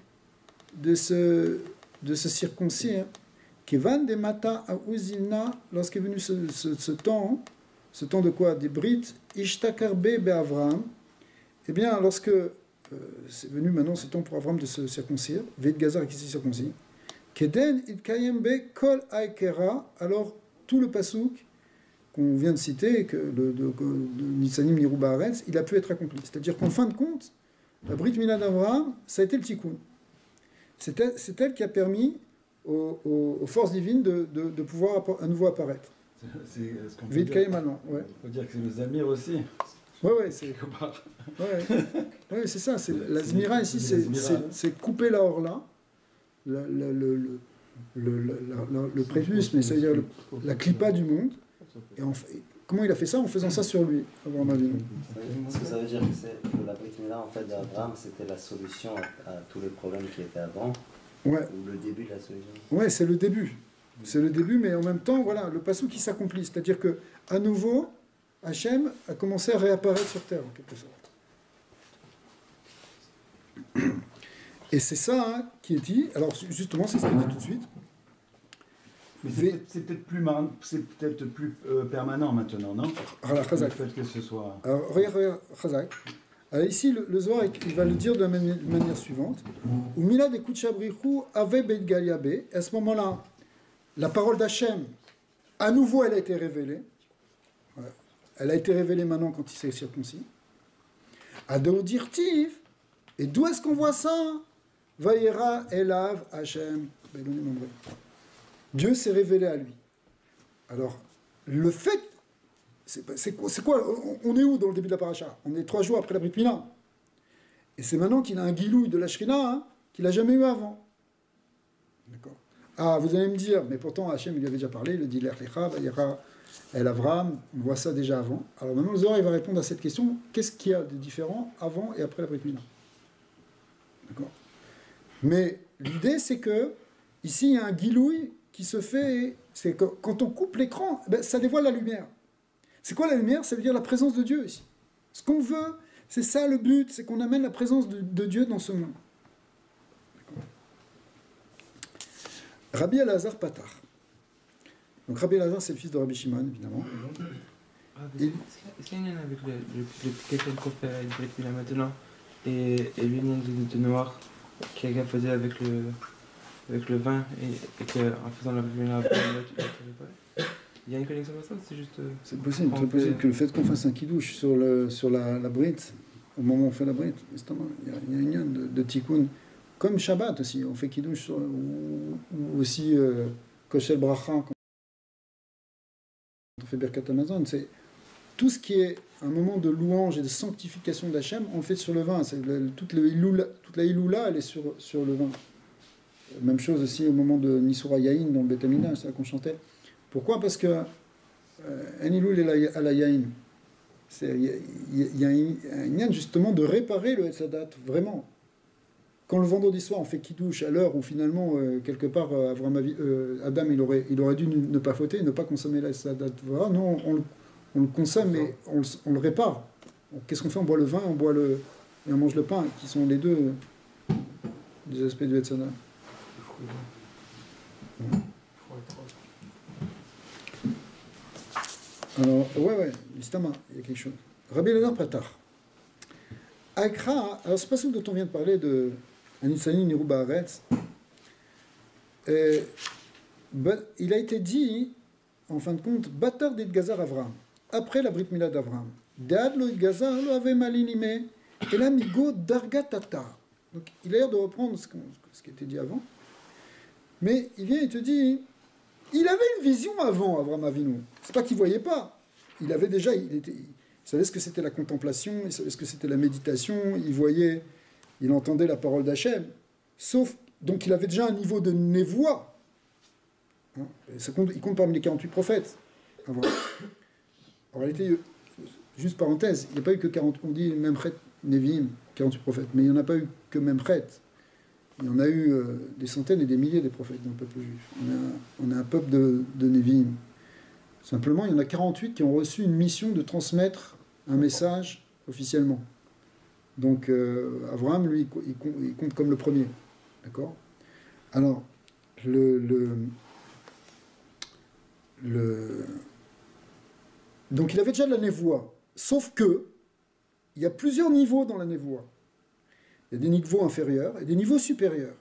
de se circoncire, Kevan de Mata à Uzina, lorsqu'est venu ce temps de quoi? Des Brites, Ishtakarbe Be'Avram, eh bien, lorsque c'est venu maintenant ce temps pour Avram de se circoncire, Veit Gazar qui s'est circoncis, Keden Itkayem Be Kol Aikera, alors tout le pasouk qu'on vient de citer, que de Nitsanim Niruba Haaretz, il a pu être accompli. C'est-à-dire qu'en fin de compte, la Brit Mila d'Avraham, ça a été le Tikkun. C'est elle qui a permis aux forces divines de pouvoir à nouveau apparaître. C'est ce qu'on peut Vite dire. Kaïm maintenant, ouais. Il faut dire que c'est le Zamir aussi. Ouais, c'est... Ouais, c'est ça. La Zmira ici, c'est couper la Orla, le prépuce, mais ça veut dire la clipa du monde. Et comment il a fait ça? En faisant ça sur lui, Abraham Avinu. Est-ce que ça veut dire que la Brit Mila, en fait, d'Abraham, c'était la solution à tous les problèmes qui étaient avant? Ouais. Ou le début de la solution? Ouais, c'est le début. C'est le début, mais en même temps, voilà, le passou qui s'accomplit. C'est-à-dire que, à nouveau, Hachem a commencé à réapparaître sur terre, en quelque sorte. Et c'est ça hein, qui est dit. Alors, justement, c'est ça qu'il dit tout de suite. Mais c'est peut-être plus permanent maintenant, non? Alors, le fait que ce soit... Alors, regarde, Chazak. Alors ici, le Zohar, il va le dire de la manière suivante. Ou Milad et Kutchabrichu avait Beit Galiabe. À ce moment-là, la parole d'Hachem, à nouveau, elle a été révélée. Ouais. Elle a été révélée maintenant quand il s'est circoncis. Adeodirtiv. Et d'où est-ce qu'on voit ça? Vayera Elav Hachem. Dieu s'est révélé à lui. Alors, le fait, c'est quoi? On est où dans le début de la paracha? On est 3 jours après la Brit Mila. Et c'est maintenant qu'il a un guilouille de la Shrina hein, qu'il n'a jamais eu avant. D'accord. Ah, vous allez me dire, mais pourtant Hachem il lui avait déjà parlé, il a dit l'Erlecha, Vayera El Avram, on voit ça déjà avant. Alors maintenant le Zohar il va répondre à cette question, qu'est-ce qu'il y a de différent avant et après la Brit Mila? D'accord. Mais l'idée c'est que, ici il y a un guilouille qui se fait, c'est que quand on coupe l'écran, ben, ça dévoile la lumière. C'est quoi la lumière? Ça veut dire la présence de Dieu ici. Ce qu'on veut, c'est ça le but, c'est qu'on amène la présence de Dieu dans ce monde. Rabbi Elazar Patar. Donc Rabbi Elazar, c'est le fils de Rabbi Shimon, évidemment. Est-ce qu'il y a un lien avec le Ketel qu'on fait avec Brit Mila maintenant et l'union de Noir qui a faisait avec le vin et qu'en faisant la Brit Mila, il y a une connexion comme ça ou c'est juste... C'est possible, très possible que le fait qu'on fasse un kidouche sur la Brit, au moment où on fait la Brit, il y a une union de tikkun. Comme Shabbat aussi, on fait kidouche ou aussi Koshel Bracha quand on fait Birkat Hamazon. C'est tout ce qui est un moment de louange et de sanctification d'Hachem, on le fait sur le vin. Toute la Iloula, elle est sur le vin. Même chose aussi au moment de Nisura Yain dans le Beth Amikdash, c'est ça qu'on chantait. Pourquoi? Parce que un Iloul est à la Yain. Il y a un lien justement de réparer le Etzadat, vraiment. Quand le vendredi soir on fait Kiddush à l'heure où finalement quelque part Adam il aurait dû ne pas fauter, ne pas consommer la Etzadat, voilà, non, on le consomme mais on le répare. Qu'est-ce qu'on fait? On boit le vin, et on mange le pain, qui sont les deux des aspects du Etzadat. Alors, ouais, l'istama, il y a quelque chose. Rabbi Elazar Pratar. Akra, alors c'est pas ce dont on vient de parler de Anitsani Niru Baaretz. Il a été dit, en fin de compte, Batar d'Edgazar Avram, après la Brit Mila d'Avram. Dad lo Edgazar lo ave malinime, et là migo dargatata. Donc il a l'air de reprendre ce qui était dit avant, mais il vient et te dit, il avait une vision avant, Avram Avinu. C'est pas qu'il voyait pas. Il avait déjà, il savait ce que c'était la contemplation, il savait ce que c'était la méditation, il voyait, il entendait la parole d'Hachem. Sauf, donc il avait déjà un niveau de névoie. Hein, il compte parmi les 48 prophètes. Avant. En réalité, juste parenthèse, il n'y a pas eu que 40, on dit même Chet, Nevi'im, 48 prophètes, mais il n'y en a pas eu que même Chet. Il y en a eu des centaines et des milliers de prophètes dans le peuple juif. On a un peuple de Nevi'im. Simplement, il y en a 48 qui ont reçu une mission de transmettre un message officiellement. Donc, Abraham, lui, il compte comme le premier. D'accord ? Alors, donc, il avait déjà de la névoie. Sauf que, il y a plusieurs niveaux dans la névoie. Il y a des niveaux inférieurs et des niveaux supérieurs.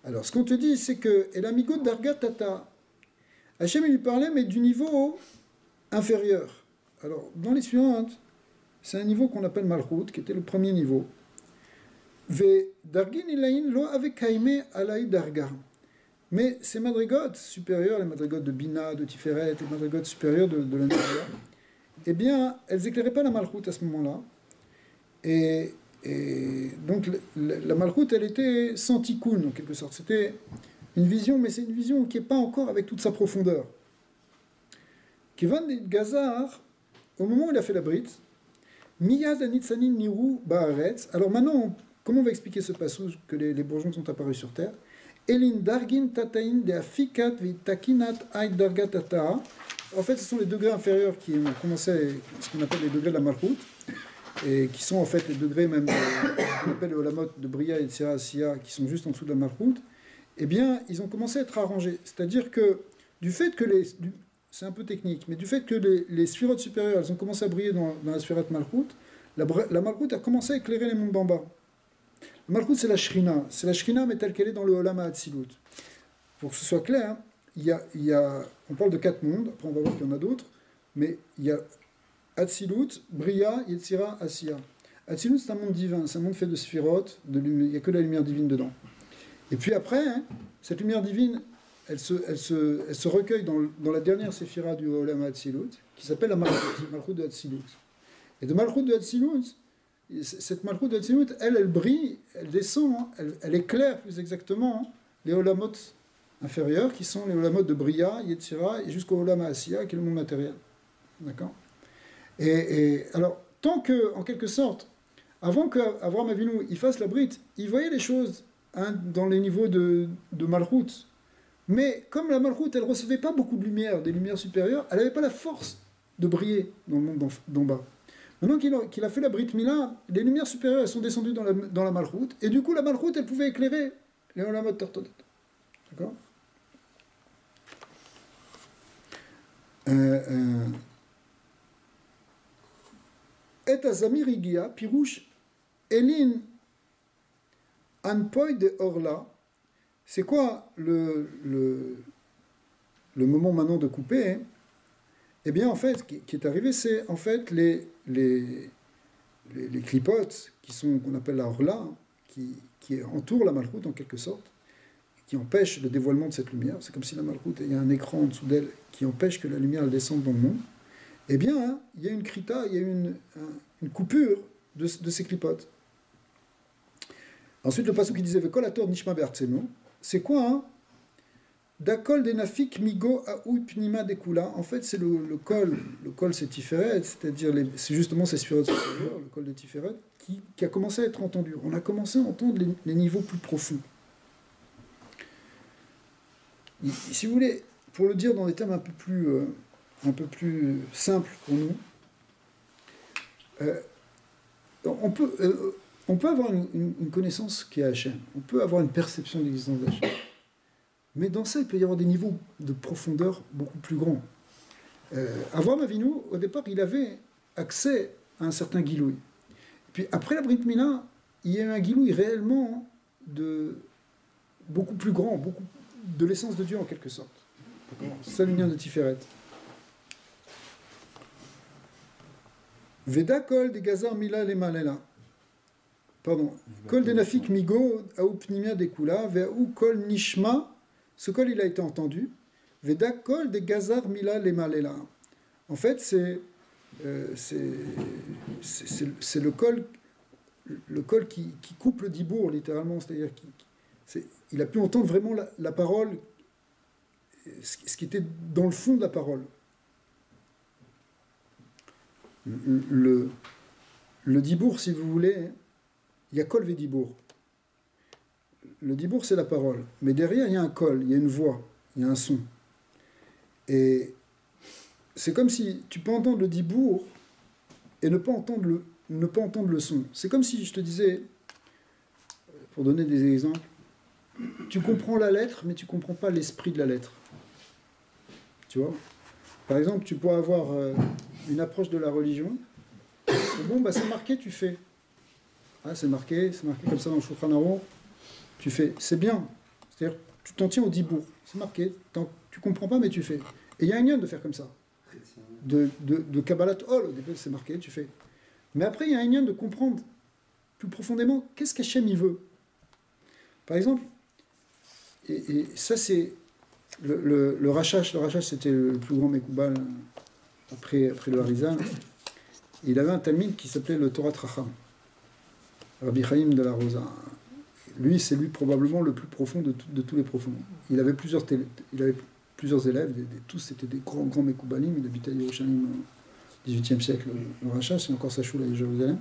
Alors, ce qu'on te dit, c'est que El Amigo Darga Tata, Hachem lui parlait, mais du niveau inférieur. Alors, dans les suivantes, c'est un niveau qu'on appelle Malchut, qui était le premier niveau. Ve Dargin Ilain lo avec Kaime Alai Darga. Mais ces madrigotes supérieures, les madrigotes de Bina, de Tiferet, les madrigotes supérieures de l'intérieur, eh bien, elles n'éclairaient pas la Malchut à ce moment-là. Et donc, la Malchut, elle était sans tikkun, en quelque sorte. C'était une vision, mais c'est une vision qui n'est pas encore avec toute sa profondeur. Kivan Gazar, au moment où il a fait la Brit, Miyad Anitsanin Niru Baaretz. Alors maintenant, comment on va expliquer ce passage que les bourgeons sont apparus sur terre? Elin Dargin Tatain de Afikat Vitakinat Ay Dargatata. En fait, ce sont les degrés inférieurs qui ont commencé, ce qu'on appelle les degrés de la Malchut, et qui sont en fait les degrés même qu'on appelle le Olamot de Bria et de Sira Asiya, qui sont juste en dessous de la Malchut. Eh bien, ils ont commencé à être arrangés. C'est-à-dire que, du fait que c'est un peu technique, mais du fait que les sphirotes supérieures, elles ont commencé à briller dans la sphirote Malchut, la Malchut a commencé à éclairer les mondes d'en bas. La Malchut, c'est la Shrina. C'est la Shrina, mais telle qu'elle est dans le Olam HaAtzilut. Pour que ce soit clair, on parle de 4 mondes, après on va voir qu'il y en a d'autres, mais il y a Atzilut, Bria, Yetzira, Asiya. Atzilut, c'est un monde divin, c'est un monde fait de sphirotes, il n'y a que la lumière divine dedans. Et puis après, cette lumière divine, elle se recueille dans la dernière séphira du Olam HaAtzilut, qui s'appelle la Malchut de Atzilut. Et de Malchut de Atzilut, cette Malchut de Atzilut, elle brille, elle descend, elle éclaire plus exactement les Olamot inférieurs, qui sont les Olamot de Bria, Yetzira, et jusqu'au Olam HaAsiya, qui est le monde matériel. D'accord ? Et alors, tant que, en quelque sorte, avant qu'Avraham Avinu il fasse la Brit, il voyait les choses dans les niveaux de Malchut. Mais comme la Malchut, elle ne recevait pas beaucoup de lumière, des lumières supérieures, elle n'avait pas la force de briller dans le monde d'en bas. Maintenant qu'il a fait la Brit Mila, les lumières supérieures, elles sont descendues dans la Malchut, et du coup, la Malchut, elle pouvait éclairer les Olamot Tartonot. D'accord ? Et Azamir Igia, Pirouche, Elin Anpoy de Orla. C'est quoi le moment maintenant de couper? Eh bien, en fait, qui est arrivé, c'est en fait les clipotes qu'on appelle la Orla, qui entourent la Malchut en quelque sorte, qui empêchent le dévoilement de cette lumière. C'est comme si la Malchut, il y a un écran en dessous d'elle qui empêche que la lumière elle descende dans le monde. Eh bien, il y a une krita, il y a une coupure de ces clipotes. Ensuite, le passage qui disait Vekolator Nishma Be'artsenu, c'est quoi Dakol denafik migo aoui pnima dekula. En fait, c'est le col. Le col, c'est Tiferet, c'est-à-dire c'est justement ces sphirotes supérieures, le col de Tiferet, qui a commencé à être entendu. On a commencé à entendre les niveaux plus profonds. Si vous voulez, pour le dire dans des termes un peu plus simples pour nous, on peut avoir une connaissance qui est Hachem, on peut avoir une perception de l'existence d'Hachem, mais dans ça, il peut y avoir des niveaux de profondeur beaucoup plus grands. Avraham Avinu, au départ, il avait accès à un certain guilouï. Puis après la Brit Mila, il y a eu un guilouï réellement beaucoup plus grand, beaucoup de l'essence de Dieu en quelque sorte. C'est ça l'union de Tiferet. Veda kol de gazar mila le malela. Pardon. Kol de nafik migo aou pnimia de kula ve'ou kol nishma. Ce kol il a été entendu. Veda kol de gazar mila le malela. En fait c'est le col qui coupe le dibour littéralement, c'est-à-dire il a pu entendre vraiment la parole, ce qui était dans le fond de la parole. Le dibour, si vous voulez, il y a col et dibour. Le dibour, c'est la parole, mais derrière il y a un col, il y a une voix, il y a un son. Et c'est comme si tu peux entendre le dibour et ne pas entendre le son. C'est comme si je te disais, pour donner des exemples, tu comprends la lettre, mais tu ne comprends pas l'esprit de la lettre. Tu vois ? Par exemple, tu pourrais avoir une approche de la religion. Bon, bah c'est marqué, tu fais. Ah, c'est marqué comme ça dans le Shulchan Aruch. Tu fais, c'est bien. C'est-à-dire, tu t'en tiens au dibour. C'est marqué, tu comprends pas, mais tu fais. Et il y a un lien de faire comme ça. De Kabbalat Ol, au début c'est marqué, tu fais. Mais après, il y a un lien de comprendre plus profondément qu'est-ce qu'Hachem il veut. Par exemple, et ça c'est le Rashash. Le Rashash c'était le plus grand Mekoubal après le Harizal. Il avait un Talmid qui s'appelait le Torah Racham, Rabbi Chaim de la Rosa. Lui, c'est lui probablement le plus profond de tous les profonds. Il avait plusieurs élèves, tous étaient des grands Mekoubalim. Il habitait à Yerushalayim au XVIIIe siècle, le Rashash, c'est encore sa choule à Jérusalem.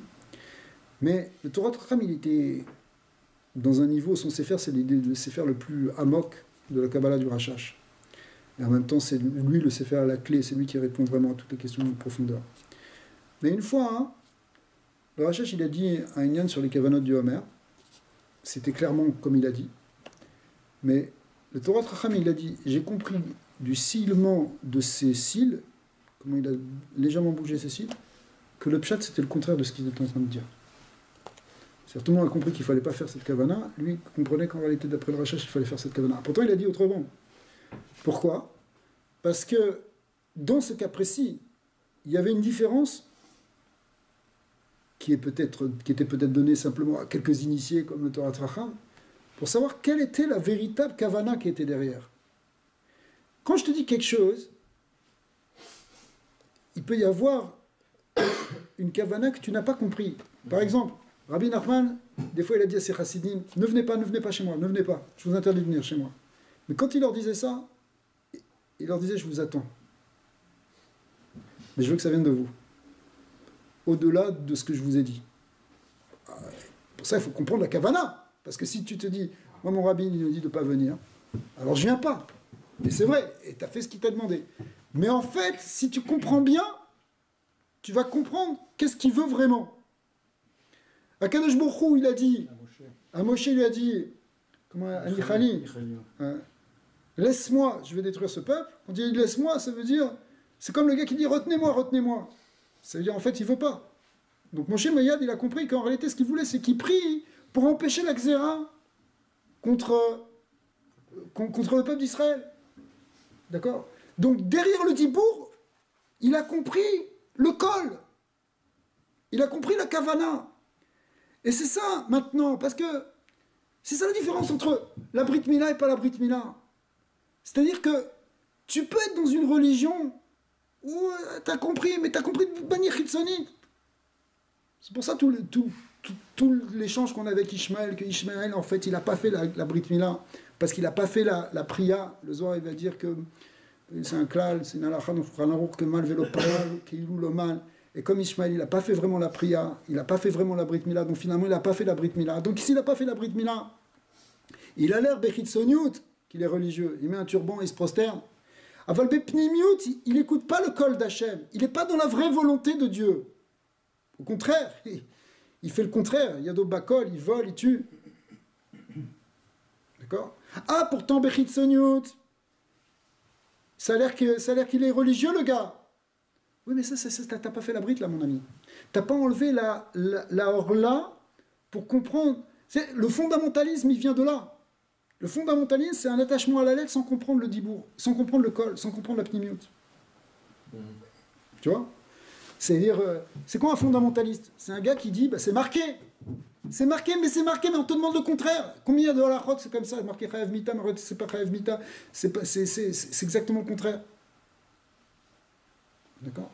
Mais le Torah Racham, il était dans un niveau, son Sefer, c'est l'idée de Sefer le plus amok de la Kabbalah du Rashash. Et en même temps, c'est lui le Sefer à la clé, c'est lui qui répond vraiment à toutes les questions de profondeur. Mais une fois, le Rashash, il a dit un Inyan sur les Kavanot du Homer. C'était clairement comme il a dit. Mais le Torah Racham, il a dit, j'ai compris du silement de ses cils, comment il a légèrement bougé ses cils, que le pshat, c'était le contraire de ce qu'il était en train de dire. C'est-à-dire, tout le monde a compris qu'il ne fallait pas faire cette kavana. Lui comprenait qu'en réalité, d'après le Rashash, il fallait faire cette kavana. Pourtant, il a dit autrement. Pourquoi ? Parce que dans ce cas précis, il y avait une différence qui était peut-être donnée simplement à quelques initiés comme le Torah Racham, pour savoir quelle était la véritable kavana qui était derrière. Quand je te dis quelque chose, il peut y avoir une kavana que tu n'as pas compris. Par exemple, Rabbi Nachman, des fois il a dit à ses chassidim, ne venez pas chez moi, ne venez pas, je vous interdis de venir chez moi. Mais quand il leur disait ça, il leur disait, je vous attends. Mais je veux que ça vienne de vous. Au-delà de ce que je vous ai dit. Pour ça, il faut comprendre la kavana. Parce que si tu te dis, moi mon rabbi, il me dit de ne pas venir, alors je viens pas. Et c'est vrai, et tu as fait ce qu'il t'a demandé. Mais en fait, si tu comprends bien, tu vas comprendre qu'est-ce qu'il veut vraiment. Akadosh Baruch Hu, il a dit, à Moshe lui a dit, comment, à Michali, laisse-moi, je vais détruire ce peuple. On dit laisse-moi, ça veut dire, c'est comme le gars qui dit retenez-moi, retenez-moi. Ça veut dire en fait il veut pas. Donc Moshe Mayad, il a compris qu'en réalité ce qu'il voulait, c'est qu'il prie pour empêcher la Xéra contre le peuple d'Israël. D'accord ? Donc derrière le Dibour, il a compris le col. Il a compris la Kavana. Et c'est ça maintenant, parce que c'est ça la différence entre la Brit Mila et pas la Brit Mila. C'est-à-dire que tu peux être dans une religion où t'as compris, mais t'as compris de manière chitzonite. C'est pour ça tout l'échange qu'on a avec Ishmaël, que Ishmaël, en fait, il n'a pas fait la Brit Mila, parce qu'il n'a pas fait la priya. Le Zohar, il va dire que c'est un klal, c'est une halakha, que mal velo pral, qu'il le mal. Et comme Ishmaël, il n'a pas fait vraiment la priya, il n'a pas fait vraiment la Brit Mila, donc finalement, il n'a pas fait la Brit Mila. Donc s'il n'a pas fait la Brit Mila, il a l'air bechitzoniut, qu'il est religieux. Il met un turban, il se prosterne. Aval bepnimiut, il n'écoute pas le col d'Hachem. Il n'est pas dans la vraie volonté de Dieu. Au contraire, il fait le contraire. Yado bakol, il vole, il tue. D'accord ? Ah, pourtant, bechitzoniut, ça a l'air qu'il est religieux, le gars. Oui, mais ça, t'as pas fait la brite, là, mon ami. T'as pas enlevé la orla pour comprendre. Le fondamentalisme, il vient de là. Le fondamentalisme, c'est un attachement à la lettre sans comprendre le dibour, sans comprendre le col, sans comprendre la pnimiout. Tu vois? C'est-à-dire, c'est quoi un fondamentaliste? C'est un gars qui dit, bah, c'est marqué, mais on te demande le contraire. Combien il y a de halachot, c'est comme ça, marqué chayav mita, mais c'est pas chayav mita, c'est exactement le contraire. D'accord?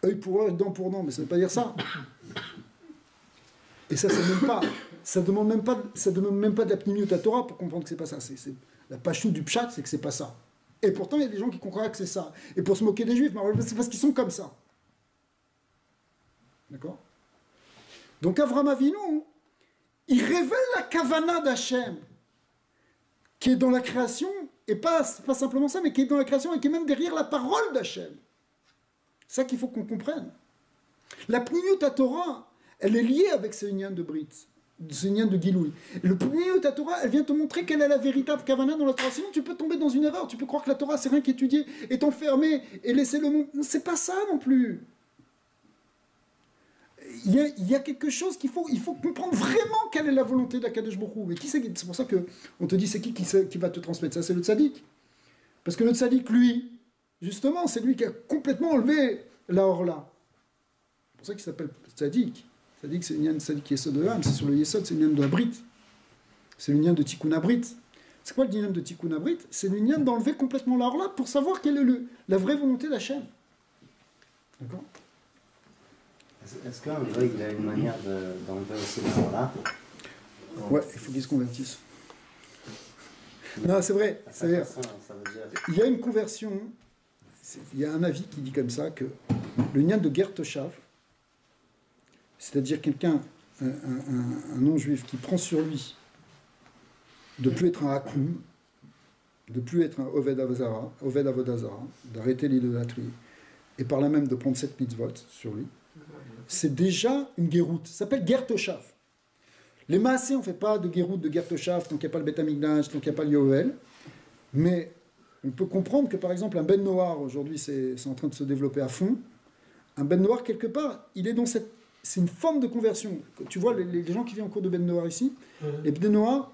Œil pour œil, dent pour dent, mais ça ne veut pas dire ça. Et ça, ça demande même pas de la pnimiout à Torah pour comprendre que c'est pas ça. La pachoute du pshat, c'est que c'est pas ça. Et pourtant, il y a des gens qui croient que c'est ça. Et pour se moquer des juifs, c'est parce qu'ils sont comme ça. D'accord? Donc Avraham Avinu, il révèle la kavana d'Hachem, qui est dans la création, et pas simplement ça, mais qui est dans la création et qui est même derrière la parole d'Hachem. C'est ça qu'il faut qu'on comprenne. La pnimiout à Torah, elle est liée avec ce lien de Brit, ce lien de Giloui. Le pnimiout à Torah, elle vient te montrer quelle est la véritable kavana dans la Torah. Sinon, tu peux tomber dans une erreur. Tu peux croire que la Torah, c'est rien qu'étudier et t'enfermer et laisser le monde. C'est pas ça non plus. Il y a quelque chose il faut comprendre vraiment quelle est la volonté d'Akadosh Baruch Hu. Mais c'est pour ça qu'on te dit c'est qui va te transmettre ça, c'est le tzaddik. Parce que le tzaddik, lui, justement, c'est lui qui a complètement enlevé la orla. C'est pour ça qu'il s'appelle tzaddik. Tzaddik, c'est une tzaddik qui est yesod de l'âme, c'est sur le yesod, c'est une de la brit. C'est l'union de tikkun abrit. C'est quoi le digne de tikkun abrit? C'est l'union d'enlever complètement la orla pour savoir quelle est la vraie volonté d'Hachem. D'accord? Est-ce qu'un vrai, il a une manière d'enlever aussi la orla? Ouais, il faut qu'ils se convertissent. Non, c'est vrai. C'est-à-dire, il y a une conversion, il y a un avis qui dit comme ça que le lien de Ger Toshav, c'est-à-dire quelqu'un, un non-juif qui prend sur lui de plus être un Hakoum, de plus être un Oved Avodazara, d'arrêter l'idolâtrie, et par là même de prendre cette mitzvot sur lui, c'est déjà une guéroute. Ça s'appelle Ger Toshav. Les Maasé, on ne fait pas de guéroute, de Ger Toshav, tant qu'il n'y a pas le Bet Amikdash, tant qu'il n'y a pas le Yovel. Mais on peut comprendre que, par exemple, un Ben Noir, aujourd'hui, c'est en train de se développer à fond. Un Ben Noir, quelque part, il est dans cette... C'est une forme de conversion. Tu vois, les gens qui viennent en cours de Ben Noir ici, les Ben Noir,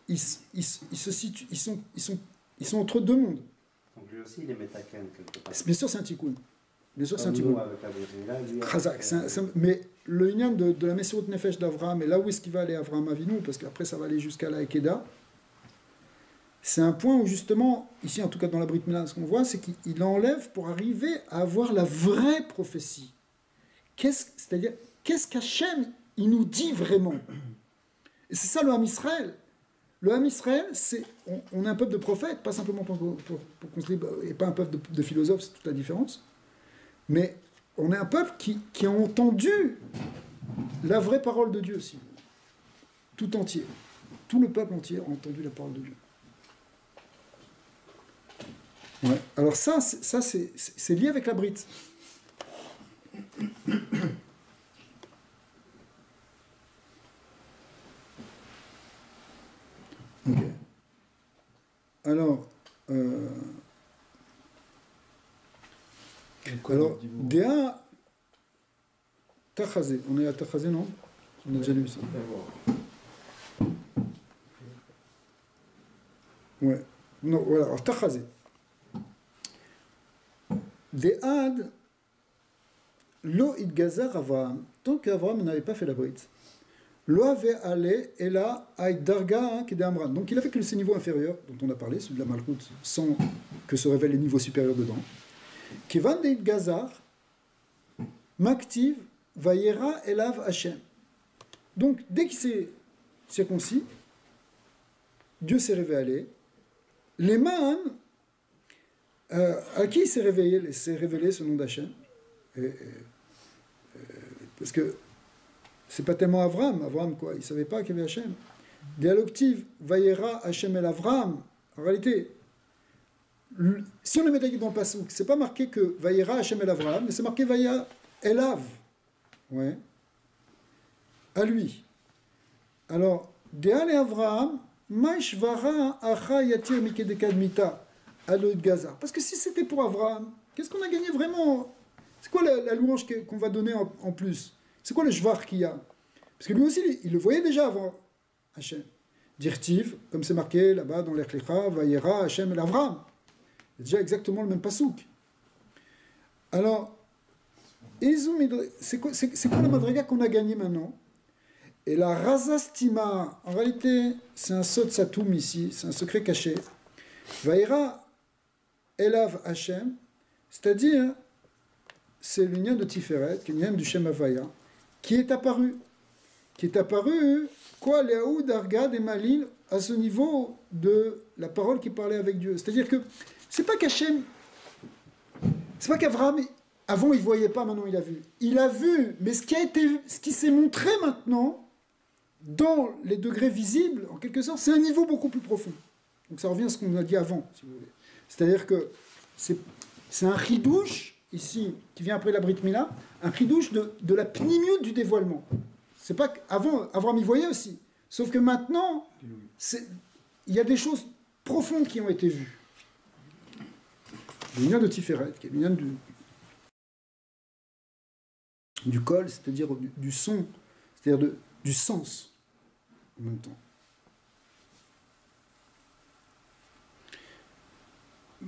ils se situent, ils sont entre deux mondes. Donc lui aussi, il est métaken quelque part. Bien sûr, c'est un tikkun. Bien sûr, c'est un tikkun. Chazak. Mais le lien de la Messirut Nefesh d'Avraham, et là où est-ce qu'il va aller Avraham Avinu, parce qu'après ça va aller jusqu'à la Ekeda, c'est un point où justement, ici en tout cas dans la Brit Mila, ce qu'on voit, c'est qu'il enlève pour arriver à avoir la vraie prophétie. C'est-à-dire, qu'est-ce qu'Hachem, il nous dit vraiment? Et c'est ça le Ham Israël. Le Ham Israël, on est un peuple de prophètes, pas simplement pour qu'on se dise, et pas un peuple de philosophes, c'est toute la différence. Mais on est un peuple qui a entendu la vraie parole de Dieu aussi. Tout entier. Tout le peuple entier a entendu la parole de Dieu. Ouais. Alors ça c'est lié avec la brite. Ok. Alors, Déa Tachazé. On est à Tachazé, non? On a déjà lu ça. Ouais. Non, voilà. Alors, Tachazé. Déad Lo Idgazar Avraham. Tant qu'Avraham n'avait pas fait la brite. Lo avait allé et là Aïd Darga qui est Amran. Donc il a fait que ces niveaux inférieurs dont on a parlé, celui de la Malchoute, sans que se révèlent les niveaux supérieurs dedans. Kevan de Idgazar Maktiv Vayera Elav Hashem. Donc dès qu'il s'est circoncis, Dieu s'est révélé. Les Ma'an, à qui il s'est révélé ce nom d'Hachem? Parce que c'est pas tellement Avraham quoi, il savait pas qu'il y avait Hachem. Dialogtive, Vayera Hachem el Avraham. En réalité, si on le met dans le passouk, c'est pas marqué que Vayera Hachem el Avraham, mais c'est marqué Vaya Elav. Ouais. À lui. Alors, Deal et Avraham, Maishvara Acha Yatir Mikedekad Mita, Alod Gaza. Parce que si c'était pour Avraham, Qu'est-ce qu'on a gagné vraiment? C'est quoi la louange qu'on va donner en plus? C'est quoi le shvar qu'il y a? Parce que lui aussi, il le voyait déjà avant Hachem. Dirtiv, comme c'est marqué là-bas dans l'Echlecha, Vayera, Hachem et Avram. C'est déjà exactement le même pasouk. Alors, c'est quoi la madriga qu'on a gagné maintenant? Et la razastima, en réalité, c'est un sot satoum ici, c'est un secret caché. Vaïra elav Hachem, c'est-à-dire, c'est l'union de Tiferet, qui est l'union du Shem Havaya, qui est apparu. Quoi, Léaou, Dargad et Malil, à ce niveau de la parole qui parlait avec Dieu. C'est-à-dire que, c'est pas qu'Hachem, c'est pas qu'Avraham, avant il voyait pas, maintenant il a vu. Il a vu, mais ce qui s'est montré maintenant, dans les degrés visibles, en quelque sorte, c'est un niveau beaucoup plus profond. Donc ça revient à ce qu'on a dit avant, si vous voulez. C'est-à-dire que c'est un chidouche, ici, qui vient après la Brit Mila, un chidouche de la pnimiut du dévoilement. C'est pas qu'avant, Avraham y voyait aussi. Sauf que maintenant, il y a des choses profondes qui ont été vues. L'union de Tiferet, qui est l'union du kol, c'est-à-dire du son, c'est-à-dire du sens, en même temps.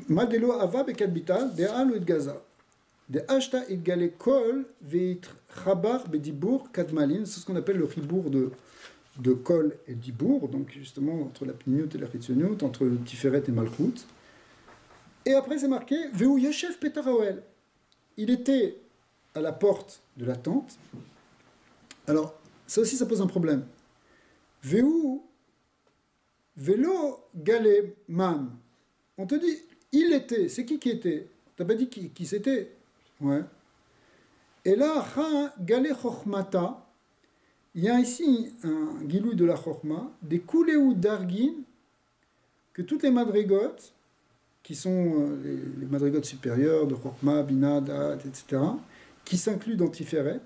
Madelo ava bekalbita de'al et gaza de ashta itgale kol veit chabar bedibur kadmalin, c'est ce qu'on appelle le ribour de kol et dibour, donc justement entre la pnimiut et la chitzoniut, entre le tiferet et malchut. Et après c'est marqué veu yeshev petaraoel, il était à la porte de la tente. Alors ça aussi ça pose un problème. Veu velo gale man, on te dit il était, c'est qui était? T'as pas dit qui c'était? Ouais. Et là, Gale Chochmata, il y a ici un guilou de la Chochma, des Kuleou Dargin, que toutes les madrigotes, qui sont les madrigotes supérieures de Chochma, Bina, Dat, etc., qui s'incluent dans Tiferet,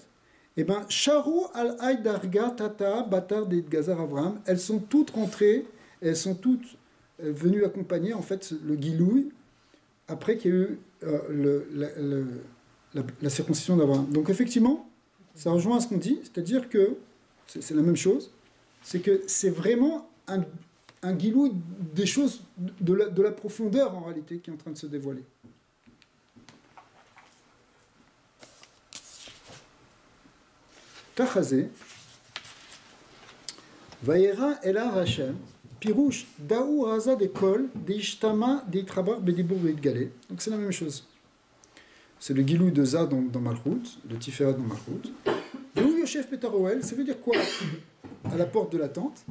et bien, Sharu al Darga Tata Batar de Gazar Avraham, elles sont toutes rentrées, elles sont toutes venues accompagner en fait le guilouille après qu'il y a eu la circoncision d'Abraham. Donc effectivement, ça rejoint à ce qu'on dit, c'est-à-dire que c'est la même chose, c'est que c'est vraiment un guilou des choses de la profondeur en réalité qui est en train de se dévoiler. Tachazé, Vaïra Ela Hashem, Pirouche, Daou Raza de Kol, de Ishtama, de Itrabar, Bedibur, de Itgalé. Donc c'est la même chose. C'est le Gilou de Za dans Malchut, le Tiferet dans Malchut. Daou Yoshev Petaroel, ça veut dire quoi? À la porte de la tente.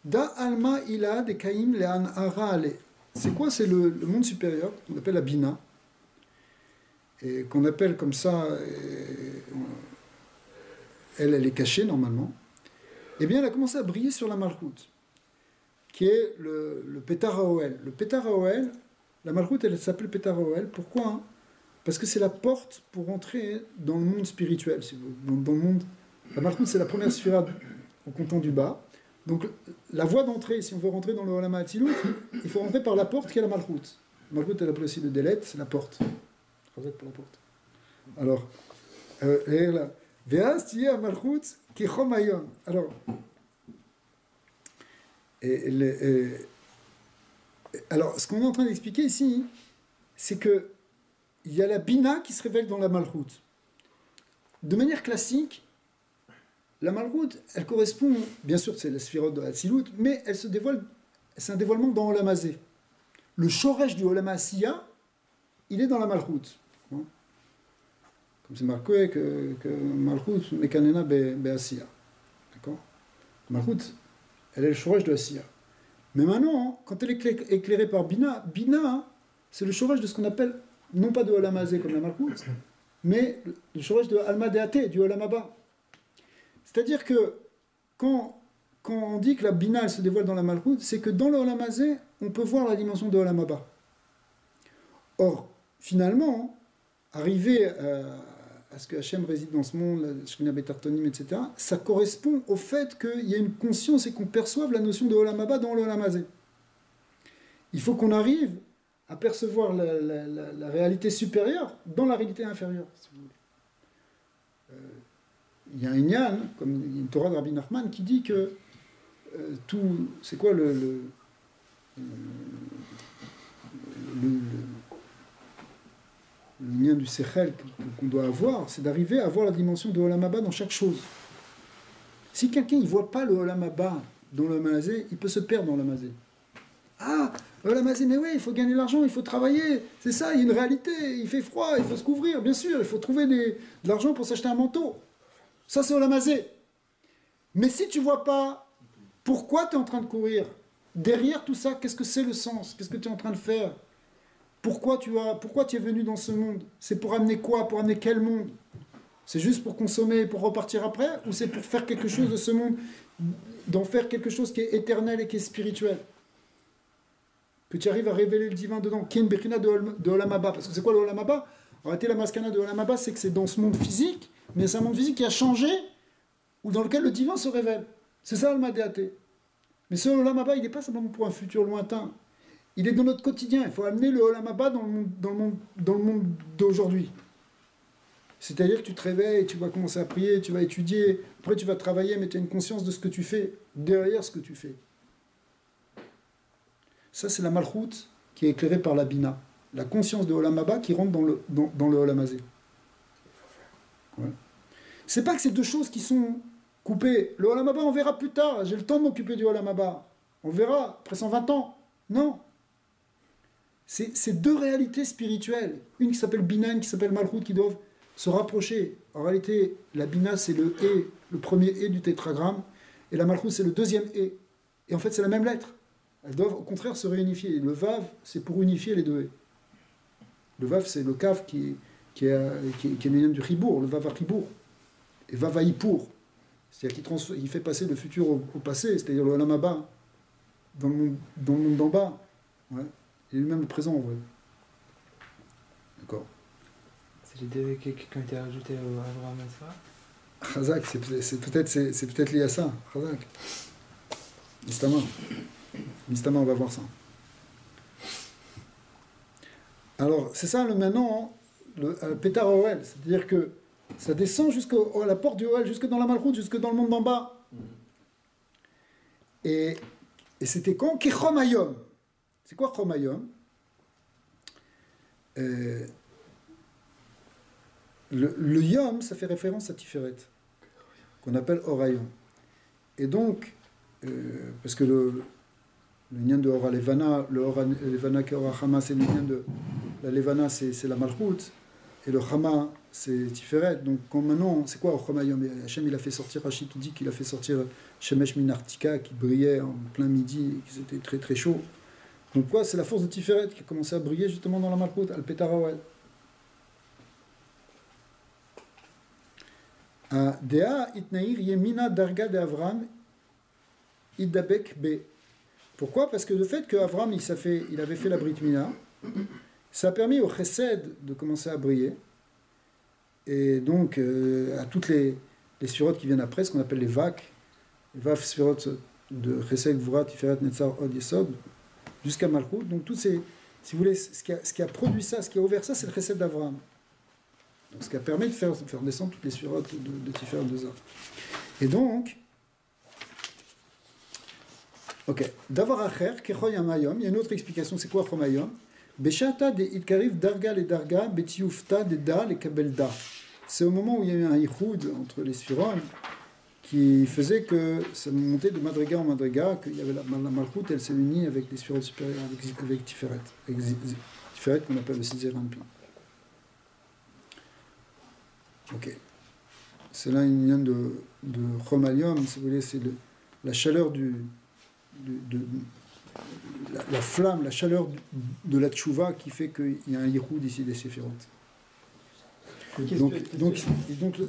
Da Alma Ila de Kaim Lean Ara Ale. C'est quoi? C'est le monde supérieur, qu'on appelle la Bina. Et qu'on appelle comme ça, elle est cachée normalement. Eh bien, elle a commencé à briller sur la Malchut, qui est le Petar Haoel. Le Petar Haoel, la Malchut, elle s'appelle Petar Haoel. Pourquoi? Parce que c'est la porte pour entrer dans le monde spirituel. Dans le monde, la Malchut, c'est la première sphère en comptant du bas. Donc, la voie d'entrée, si on veut rentrer dans le Olam HaAtzilut, il faut rentrer par la porte qui est la Malchut. La Malchut, elle appelle aussi le Délet, c'est la porte. Chazak pour la porte. Alors, Ve'az tiye Malchut ki chom hayom. Alors, alors, ce qu'on est en train d'expliquer ici, c'est que il y a la Bina qui se révèle dans la Malchut. De manière classique, la Malchut, elle correspond, bien sûr, c'est la Sphirot de Hatzilut, mais elle se dévoile, c'est un dévoilement dans Olam Hazé. Le Shoresh du Olam Asiya, il est dans la Malchut. Comme c'est marqué que Malchut mekanena be'asiya. D'accord? Malchut, elle est le Shoresh de Asiya. Mais maintenant, quand elle est éclairée par Bina, Bina, c'est le Shoresh de ce qu'on appelle, non pas de Olam Hazé comme la Malchut, mais le Shoresh de Alma Deate, du Olam Haba. C'est-à-dire que quand on dit que la Bina elle se dévoile dans la Malchut, c'est que dans le Olam Hazé, on peut voir la dimension de Olam Haba. Or, finalement, arriver à ce que Hachem réside dans ce monde, la Shekhinah Betartonim, etc., ça correspond au fait qu'il y a une conscience et qu'on perçoive la notion de Olam Haba dans le Olam Hazé. Il faut qu'on arrive à percevoir la réalité supérieure dans la réalité inférieure, si vous voulez. Il y a un Inyan, comme une Torah de Rabbi Nachman, qui dit que tout, c'est quoi le lien du Sechel qu'on doit avoir, c'est d'arriver à voir la dimension de Olam Haba dans chaque chose. Si quelqu'un ne voit pas le Olam Haba dans le Olam Hazé, il peut se perdre dans l'Olam Hazé. Ah, Olam Hazé, mais oui, il faut gagner de l'argent, il faut travailler, c'est ça, il y a une réalité, il fait froid, il faut se couvrir, bien sûr, il faut trouver de l'argent pour s'acheter un manteau. Ça, c'est Olam Hazé. Mais si tu ne vois pas pourquoi tu es en train de courir, derrière tout ça, qu'est-ce que c'est le sens? Qu'est-ce que tu es en train de faire? Pourquoi tu es venu dans ce monde? C'est pour amener quoi? Pour amener quel monde? C'est juste pour consommer et pour repartir après? Ou c'est pour faire quelque chose de ce monde, d'en faire quelque chose qui est éternel et qui est spirituel? Que tu arrives à révéler le divin dedans, qui est une Bechina de Olam Haba. Parce que c'est quoi le Olam Haba? En réalité, la maskana de Olam Haba, c'est que c'est dans ce monde physique, mais c'est un monde physique qui a changé, ou dans lequel le divin se révèle. C'est ça le Madéaté. Mais ce Olam Haba, il n'est pas simplement pour un futur lointain. Il est dans notre quotidien. Il faut amener le Olam Haba dans le monde d'aujourd'hui. C'est-à-dire que tu te réveilles, tu vas commencer à prier, tu vas étudier, après tu vas travailler, mais tu as une conscience de ce que tu fais, derrière ce que tu fais. Ça, c'est la Malchut qui est éclairée par la Bina. La conscience de Olam Haba qui rentre dans le Olam Hazé. Ouais. C'est pas que c'est deux choses qui sont coupées. Le Olam Haba, on verra plus tard. J'ai le temps de m'occuper du Olam Haba. On verra après 120 ans. Non. C'est deux réalités spirituelles. Une qui s'appelle Bina, une qui s'appelle Malchut, qui doivent se rapprocher. En réalité, la Bina, c'est le premier E du tétragramme, et la Malchut, c'est le deuxième E. Et en fait, c'est la même lettre. Elles doivent au contraire se réunifier. Le Vav, c'est pour unifier les deux E. Le Vav, c'est le Kav qui est le lien du Ribour, le Vav à Ribour. Et Vav à Hippour. C'est-à-dire qu'il fait passer le futur au passé, c'est-à-dire le Olam Haba, dans le monde d'en bas. Ouais. Et lui-même le présent, en vrai. D'accord. C'est les deux qui ont été rajoutés au Abraham et Sarah. Chazak, c'est peut-être lié à ça. Chazak. Mistama, on va voir ça. Alors, c'est ça maintenant, le Pétar Oel. C'est-à-dire que ça descend jusqu'à la porte du Oel, jusque dans la Malchut, jusque dans le monde d'en bas. Et c'était quand Kechom Hayom. C'est quoi Chom Hayom? Le Yom, ça fait référence à Tiferet, qu'on appelle Orayom. Et donc, parce que le lien de Ora Levana, le Ora Levana qui est Ora Chama, c'est le lien de la Levana, c'est la Malchut, et le Chama, c'est Tiferet. Donc, maintenant, c'est quoi Chom Hayom? Hachem, il a fait sortir, Rachid dit qu'il a fait sortir Shemesh Minartika, qui brillait en plein midi, qui était très très chaud. Donc quoi? C'est la force de Tiferet qui a commencé à briller justement dans la Malchut, Al-Pétar Oel. Dea itnair yemina darga de Avram idabek be. Pourquoi? Parce que le fait qu'Avram il avait fait la Brit Mila, ça a permis au Chesed de commencer à briller. Et donc à toutes les sphirotes qui viennent après, ce qu'on appelle les Vak, les Vav sphirotes de Chesed, Gvura, Tiferet, Netzar, Od, Yesod, jusqu'à Malchut. Donc toutes ces, si vous voulez, ce qui a produit ça, ce qui a ouvert ça, c'est le Chesed d'Avraham. Donc ce qui a permis de faire descendre toutes les sphirotes de Tiferet de Zav. Et donc, ok, d'avoir Acher, Kechoy Amayom, il y a une autre explication, c'est quoi Chomayom? Beshata de Itkariv Darga le Darga, Betiufta de Da le Kabelda. C'est au moment où il y a eu un Yichud entre les sphirotes qui faisait que ça montait de Madriga en Madriga, qu'il y avait la Malchut, elle s'est unie avec les sphirotes supérieures, avec Tiferet. Tiferet qu'on appelle le Sizer Anpin. Ok. C'est là une lien de Chomalium, si vous voulez, c'est la chaleur la flamme, la chaleur de la tchouva qui fait qu'il y a un yiroud ici des séphirotes. Donc,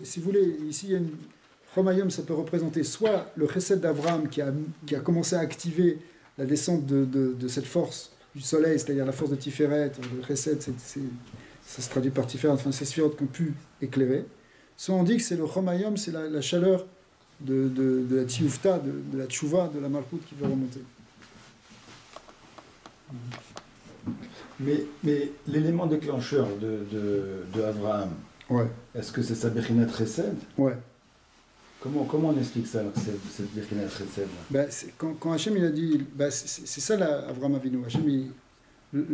si vous voulez, ici il y a une Chomayom, ça peut représenter soit le chesed d'Avraham qui a commencé à activer la descente de cette force du soleil, c'est-à-dire la force de Tiferet, le chesed, ça se traduit par Tiferet, enfin ces sphirotes qui ont pu éclairer. Soit on dit que c'est le Chomayom, c'est la chaleur de la Tioufta, de la Tchouva, de la Malchut qui veut remonter. Mais l'élément déclencheur de Abraham, Ouais, est-ce que c'est sa Bechinat Chesed? ouais. Comment on explique ça, alors, cette Bechinat Chesed? Ben, quand Hachem il a dit, ben, c'est ça Avraham Avinu.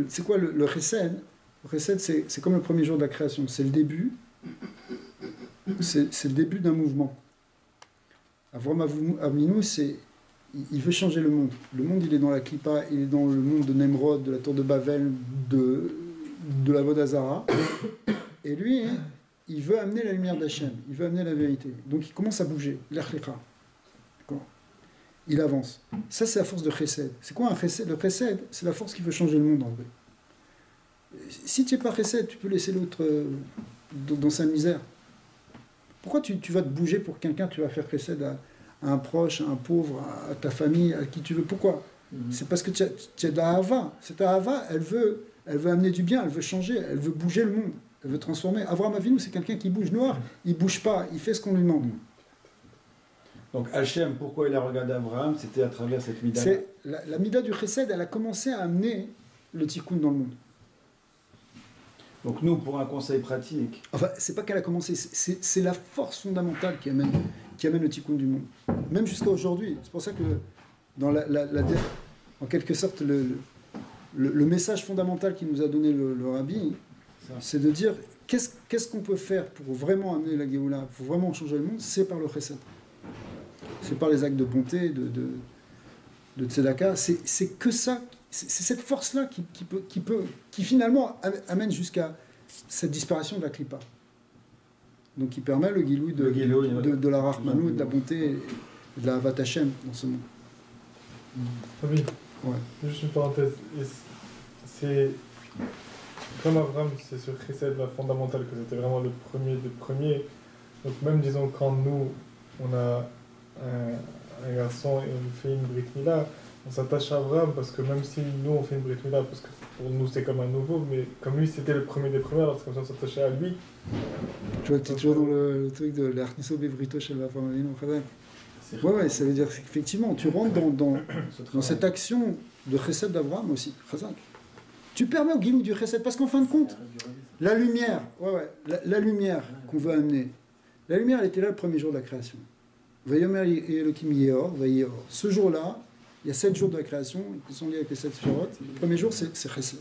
C'est quoi le chesed? Le chesed, c'est comme le premier jour de la création. C'est le début. C'est le début d'un mouvement. Avraham Avinu, il veut changer le monde. Le monde, il est dans la Klippa, il est dans le monde de Nemrod, de la tour de Babel, de la Vodazara. Et lui, il veut amener la lumière d'Hachem, il veut amener la vérité. Donc il commence à bouger, l'Echlicha. Il avance. Ça, c'est la force de Chesed. C'est quoi un Chesed? Le Chesed, c'est la force qui veut changer le monde en vrai. Si tu n'es pas Chesed, tu peux laisser l'autre dans sa misère. Pourquoi tu vas te bouger pour quelqu'un? Tu vas faire Chesed à un proche, à un pauvre, à ta famille, à qui tu veux. Pourquoi? C'est parce que tu as de la Hava. Cette Hava, elle veut amener du bien, elle veut changer, elle veut bouger le monde, elle veut transformer. Avraham Avinu, c'est quelqu'un qui bouge. Noir, il ne bouge pas, il fait ce qu'on lui demande. Donc Hachem, pourquoi il a regardé Abraham? C'était à travers cette mida. La mida du Chesed, elle a commencé à amener le tikkun dans le monde. Donc nous, pour un conseil pratique... Enfin, c'est pas qu'elle a commencé, c'est la force fondamentale qui amène le tikkun du monde. Même jusqu'à aujourd'hui. C'est pour ça que, dans en quelque sorte, le message fondamental qui nous a donné le Rabbi, c'est de dire qu'est-ce qu'on peut faire pour vraiment amener la Géoula, pour vraiment changer le monde, c'est par le Chesed. C'est par les actes de bonté, de tzedaka. C'est que ça, c'est cette force-là qui finalement amène jusqu'à cette disparition de la Klippa. Donc qui permet le Gilouï de la Rahmanou, de la bonté et de la Havat Hashem dans ce monde. Oui. Ouais. Juste une parenthèse. C'est comme Abraham, c'est ce chesed là fondamental que c'était vraiment le premier des premiers. Donc même disons quand nous on a un garçon et on fait une Brit Mila, on s'attache à Abraham parce que même si nous on fait une Brit Mila, parce que pour nous c'est comme un nouveau, mais comme lui c'était le premier des premiers, alors c'est comme ça on s'attachait à lui. Tu vois, tu es toujours dans le truc de l'Arniso Bevrito chez la famille. Ouais, ça veut dire qu'effectivement tu rentres dans cette action de chesed d'Abraham aussi, chazak. Tu permets au guilou du chesed, parce qu'en fin de compte, la lumière, la lumière qu'on veut amener, la lumière elle était là le premier jour de la création. Vayomer Elohim Yeor, Vayeor. Ce jour-là, il y a 7 jours de la création qui sont liés avec les 7 sphirotes. Le premier jour, c'est chesed.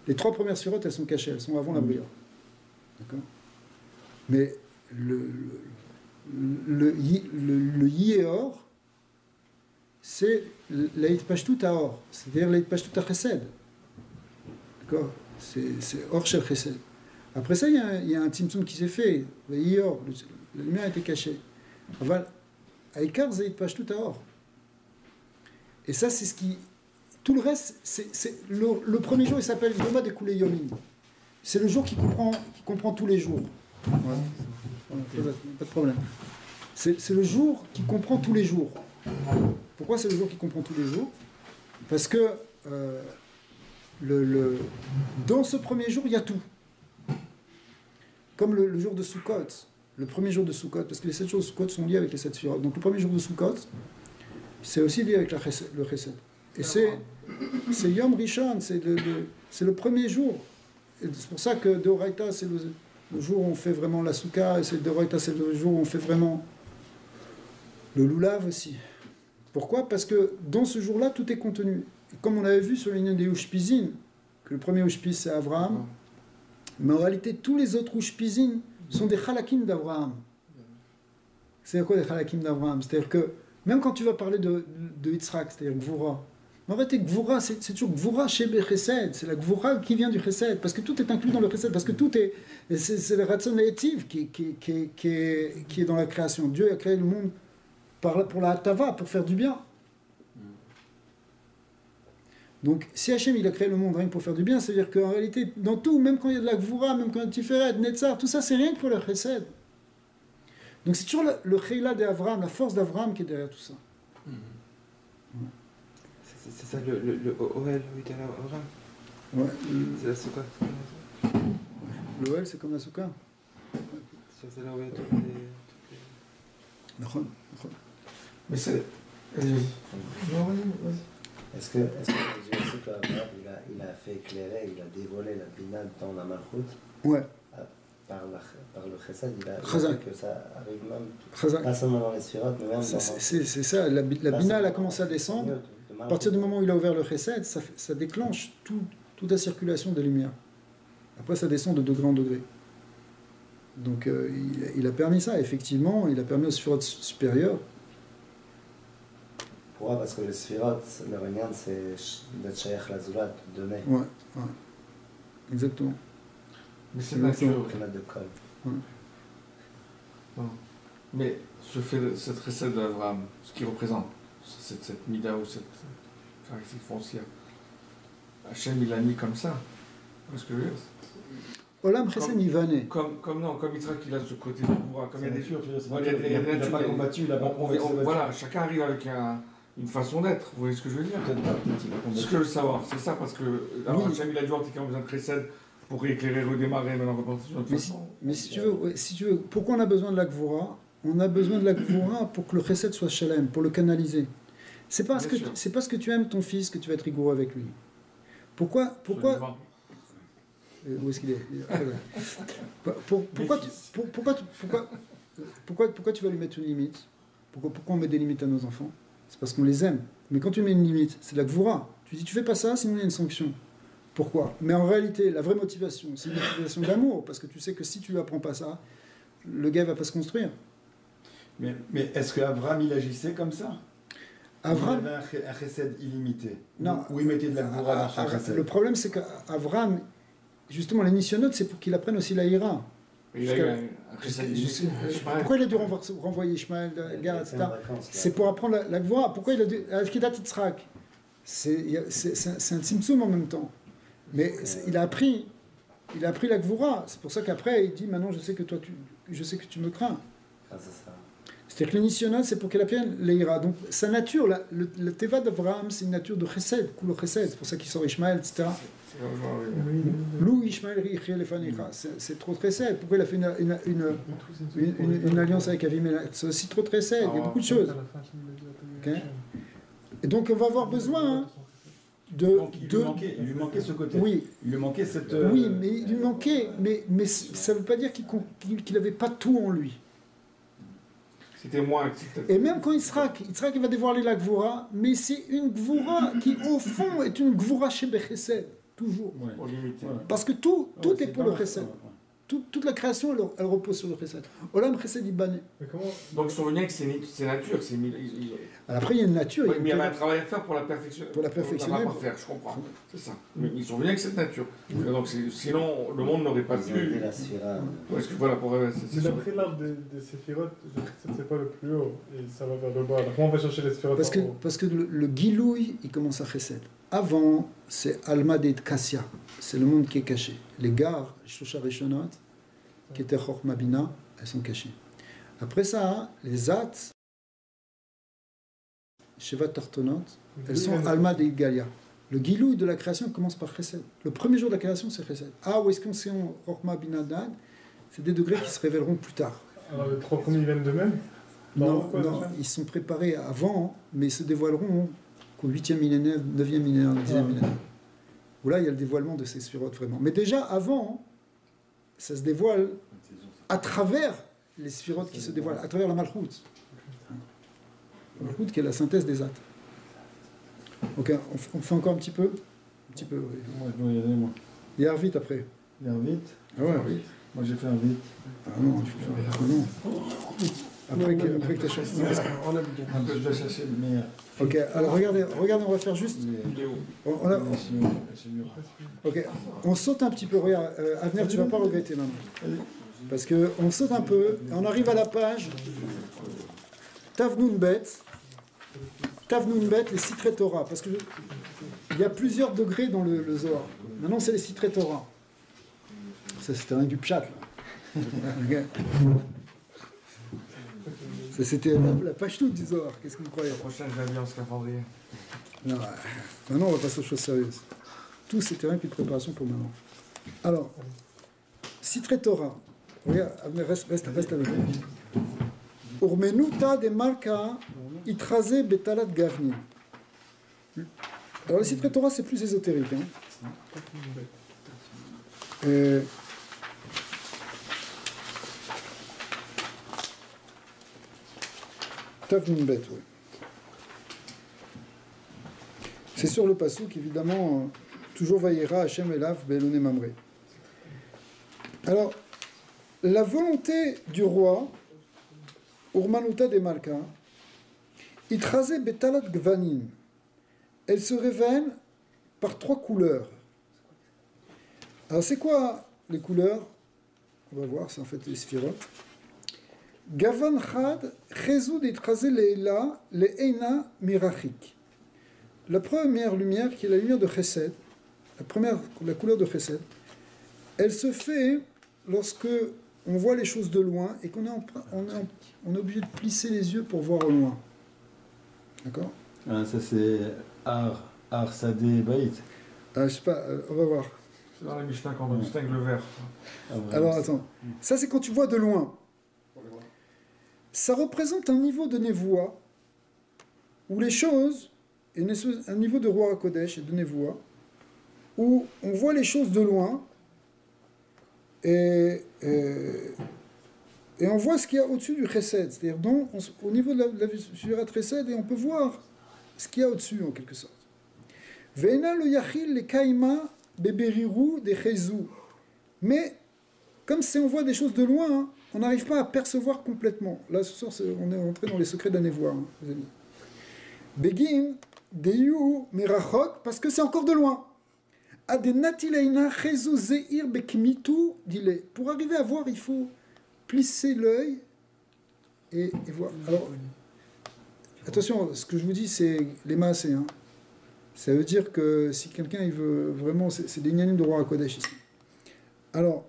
Les 3 premières sphirotes, elles sont cachées, elles sont avant la brillante. D'accord? Mais le Yeor, c'est l'Eitpashtut Aor, c'est-à-dire l'Eitpashtut Chesed. D'accord? C'est Or Shel Chesed. Après ça, il y a un Tzimtzum qui s'est fait. La lumière a été cachée. Aïkar Zeitpashtut Aor. Et ça, c'est ce qui. Tout le reste, le premier jour, il s'appelle Yoma de Koulé Yomim. C'est le jour qui comprend tous les jours. Ouais. Pas de problème. C'est le jour qui comprend tous les jours. Pourquoi c'est le jour qui comprend tous les jours? Parce que dans ce premier jour, il y a tout. Comme le jour de Sukkot, le premier jour de Sukkot, parce que les 7 jours de Sukkot sont liés avec les 7 sphirotes. Donc le premier jour de Sukkot, c'est aussi lié avec le Chesed. Et c'est Yom Rishon, c'est le premier jour. Et c'est pour ça que Deoraita, c'est le jour où on fait vraiment la Souka, et Deoraita, c'est le jour où on fait vraiment le Lulav aussi. Pourquoi? Parce que dans ce jour-là, tout est contenu. Et comme on avait vu sur l'union des Ushpizin, que le premier Ushpiz, c'est Abraham, mais en réalité, tous les autres Ushpizin sont des Chalakim d'Abraham. C'est quoi des Chalakim d'Abraham? C'est-à-dire que, même quand tu vas parler de Yitzhak, c'est-à-dire Gvura, en réalité, Gvura, c'est toujours Gvura chez Chesed, c'est la Gvura qui vient du Chesed, parce que tout est inclus dans le Chesed, parce que tout est. C'est le Ratzon Naïtiv qui est dans la création. Dieu a créé le monde pour la Hatava, pour faire du bien. Donc, si Hachem il a créé le monde rien que pour faire du bien, c'est-à-dire qu'en réalité, dans tout, même quand il y a de la Gvura, même quand il y a Tiferet, Netzar, tout ça, c'est rien que pour le Chesed. Donc, c'est toujours le Chayla d'Avram, la force d'Avram qui est derrière tout ça. C'est ça le OL, oui, t'es là, Abraham. Ouais. C'est la Souka. L'OL, c'est comme la Souka. C'est là où il y a toutes les... Mais c'est. Non, vas-y. Est-ce que ça veut dire aussi qu'Abraham, il a fait éclairer, il a dévoilé la Bina dans la Malchut Ouais. par le Chesed, il a Chazak. fait que ça arrive même, Chazak. pas seulement dans les Sphirot, mais même dans... C'est ça, la Bina, elle a commencé à descendre. À partir du moment où il a ouvert le Chesed, ça déclenche toute la circulation des lumières. Après, ça descend de degré en degré. Donc, il a permis ça, effectivement. Il a permis aux Sphirot supérieurs. Pourquoi? Parce que les Sphirot, leur Inyan, c'est d'être Shaykh Lazulat, donner. Ouais. Exactement. Mais c'est Exactement. nature. Primat de Kol. Non. Mais cette recette d'Abraham, ce qu'il représente, cette mida ou cette caractéristique foncière, Hachem il l'a mis comme ça. Parce que Olam Chesed Nivané. comme Yitzhak il a ce côté de pouvoir, comme il y a des nature, il n'a pas combattu, il n'a pas voilà, chacun arrive avec une façon d'être, vous voyez ce que je veux dire? Peut-être pas, peut-être il a combattu. Ce que je veux savoir, c'est ça, parce que Hachem il a dû en qu'il a besoin de Chesed pour éclairer, redémarrer, maintenant repentir de toute façon. Mais si tu veux, pourquoi on a besoin de la Gvura? On a besoin de la Gvura pour que le Chesed soit Shalem, pour le canaliser. C'est parce que tu aimes ton fils que tu vas être rigoureux avec lui. Pourquoi où est-ce qu'il est? Pourquoi tu vas lui mettre une limite? Pourquoi on met des limites à nos enfants? C'est parce qu'on les aime. Mais quand tu mets une limite, c'est de la Gvura. Tu dis, tu fais pas ça, sinon il y a une sanction. Pourquoi? Mais en réalité, la vraie motivation, c'est une motivation d'amour, parce que tu sais que si tu lui apprends pas ça, le gars va pas se construire. Mais est-ce qu'Abraham il agissait comme ça? Abraham, Il avait un chesed illimité. Non. Où il mettait de la gvura dans son chesed. le problème, c'est qu'Abraham, justement, les nisyonotes, c'est pour qu'il apprenne aussi la ira. Il a eu un Chesed illimité. Pourquoi il a dû renvoyer Ishmael, Gad, etc. C'est pour apprendre la Gvura. Pourquoi il a dû... Al-Kidat Yitzhak, c'est un tzimtzum en même temps. Mais il a appris la Gvura. C'est pour ça qu'après, il dit, maintenant, je sais que tu me crains. Ah, c'est ça. C'est-à-dire que le nisyonote, c'est pour qu'il apprenne l'ira. Donc, sa nature, le teva d'Avraham, c'est une nature de chesed, cool chesed. C'est pour ça qu'il sort Ishmael, etc. Lou Ishmael richiel lefanecha. C'est trop de chesed. Pourquoi il a fait une alliance avec Avimelech? C'est aussi trop de chesed. Il y a beaucoup de choses. Okay. Et donc, on va avoir besoin Donc, il lui manquait ce côté. Oui. Il lui manquait cette. Oui, mais il lui manquait. Mais ça ne veut pas dire qu'il n'avait pas tout en lui. C'était moins. Et même quand Yitzhak il va dévoiler la Gvura, mais c'est une Gvura qui, au fond, est une Gvura chez Bechesed, toujours. Ouais. Pour limiter. Parce que tout est pour le Chesed. Toute la création, elle repose sur le Chesed. Olam Chesed Ibané. Donc, son lien, c'est nature. Après, il y a une nature. Oui, mais il y a un travail à faire pour la perfectionner. Pour la perfectionner. Pour la faire, je comprends. C'est ça. Mais ils sont venus avec cette nature. Donc, sinon, le monde n'aurait pas Ils ont pu. dit la Sphira. Parce que voilà, pour. C'est d'après l'arbre des Séphirotes, c'est pas le plus haut, et ça va vers le bas. Alors, comment on va chercher les Séphirotes Parce que le Gilouï, il commence à Chesed. Avant, c'est Alma Deit Kassia. C'est le monde qui est caché. Les gares, Shosha Rishonot, qui étaient Chochma Bina, elles sont cachées. Après ça, les At, Sheva Tartonot, elles sont Alma Deit Galia. Le Gilouï de la création commence par Chesed. Le premier jour de la création, c'est Chesed. Où est-ce qu'on sait Chochma Bina Dad? C'est des degrés qui se révéleront plus tard. Alors, les trois premiers viennent de même? Non, ils sont préparés avant, mais ils se dévoileront qu'au 8e millénaire, 9e millénaire, 10e millénaire. Où là, il y a le dévoilement de ces sphirotes vraiment. Mais déjà, avant, ça se dévoile à travers les sphirotes qui se dévoilent, à travers la Malchut. La Malchut qui est la synthèse des At. Ok, on fait encore un petit peu? Un petit peu, oui. Moi, je dois y aller, moi. Il y a vite après. Il y a un vite. Ah ouais. Moi, j'ai fait un vite. Ah non, il faut faire un non. Après que tu as cherché. Un peu, je dois chercher le meilleur. Ok, alors regardez, on va faire juste. Ok, on saute un petit peu. Regarde, Avner, tu vas pas regretter maintenant. Parce qu'on saute un peu, et on arrive à la page Tavnoun Bet, les Sitré Torah. Parce qu'il y a plusieurs degrés dans le Zohar. Maintenant, c'est les Sitré Torah. Ça, c'était un du pchat, là. Okay. Ça, c'était la page toute du Zohar. Qu'est-ce que vous croyez? La prochaine, je l'ai mis en scaphandrier. Non, maintenant, on va passer aux choses sérieuses. Tout, c'était rien qu'une préparation pour maintenant. Alors, Sitré Torah. Regarde, reste avec nous. Urmenuta de Malka itrase betalat gavni. Alors, les Sitrei Torah, c'est plus ésotérique. Hein. Tav Nun Bet, oui. C'est sur le passouk, évidemment, toujours Vayera Hashem Elav Be'eloné Mamré. Alors, la volonté du roi, Urmanuta de Malka, Itrase Betalat Gvanin, elle se révèle par 3 couleurs. Alors, c'est quoi les couleurs? On va voir, c'est en fait les sphirotes. Gavan Chad, Chezud Itrase Leila, Le'ena Mirachik. La première lumière, qui est la lumière de Chesed, la couleur de Chesed, elle se fait lorsque on voit les choses de loin et qu'on est obligé de plisser les yeux pour voir au loin. D'accord? Ah, ça c'est Ar Sadeh Baït. Je sais pas, on va voir. C'est dans la Mishnah quand on distingue le vert. Alors attends, ça c'est quand tu vois de loin. Ça représente un niveau de névoie où les choses, un niveau de roi à Kodesh et de névoie, où on voit les choses de loin et on voit ce qu'il y a au-dessus du chesed, c'est-à-dire au niveau de la surat chesed, et on peut voir ce qu'il y a au-dessus en quelque sorte. Ve'ena lo yachil le kaima beberiru de chezou. Mais comme si on voit des choses de loin, hein, on n'arrive pas à percevoir complètement. Là, ce soir, on est entré dans les secrets de la névoie, hein, les amis. Begin deyu merachok, parce que c'est encore de loin. Adenatileina chezu zeir bekmitu dile. Pour arriver à voir, il faut plisser l'œil et voir. Alors, attention, ce que je vous dis, c'est les maasés. Hein. Ça veut dire que si quelqu'un il veut vraiment, c'est des inyanim de roi à Kodesh ici. Alors,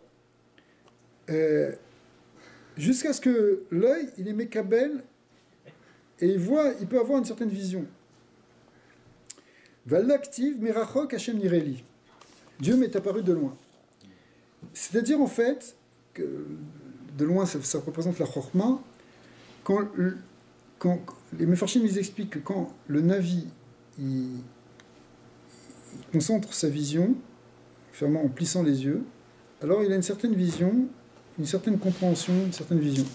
jusqu'à ce que l'œil, il est mékabel et il peut avoir une certaine vision. Valaktiv merachok Hashem nireli. Dieu m'est apparu de loin. C'est-à-dire en fait que de loin ça représente la chorma. Quand les Mefarshim ils expliquent que quand le Navi il concentre sa vision, fermant en plissant les yeux, alors il a une certaine vision, une certaine compréhension, une certaine vision.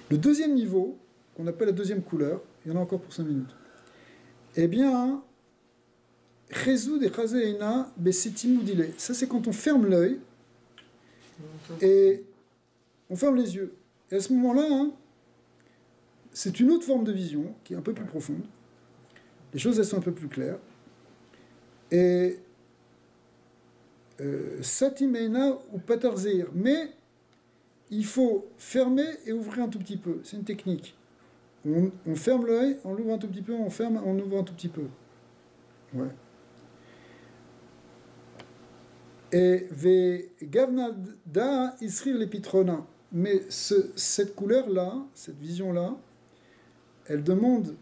Le deuxième niveau, qu'on appelle la deuxième couleur, il y en a encore pour 5 minutes, eh bien, Chezud et Chazeina Besitimu-dile. Ça, c'est quand on ferme l'œil et on ferme les yeux. Et à ce moment-là, hein, c'est une autre forme de vision qui est un peu plus profonde. Les choses, elles sont un peu plus claires. Et Satimeina ou Patarzeir. Mais il faut fermer et ouvrir un tout petit peu. C'est une technique. On ferme l'œil, on l'ouvre un tout petit peu, on ferme, on ouvre un tout petit peu. Ouais. Et Gavnada Isril Lepitrona. Mais cette couleur-là, cette vision-là, elle demande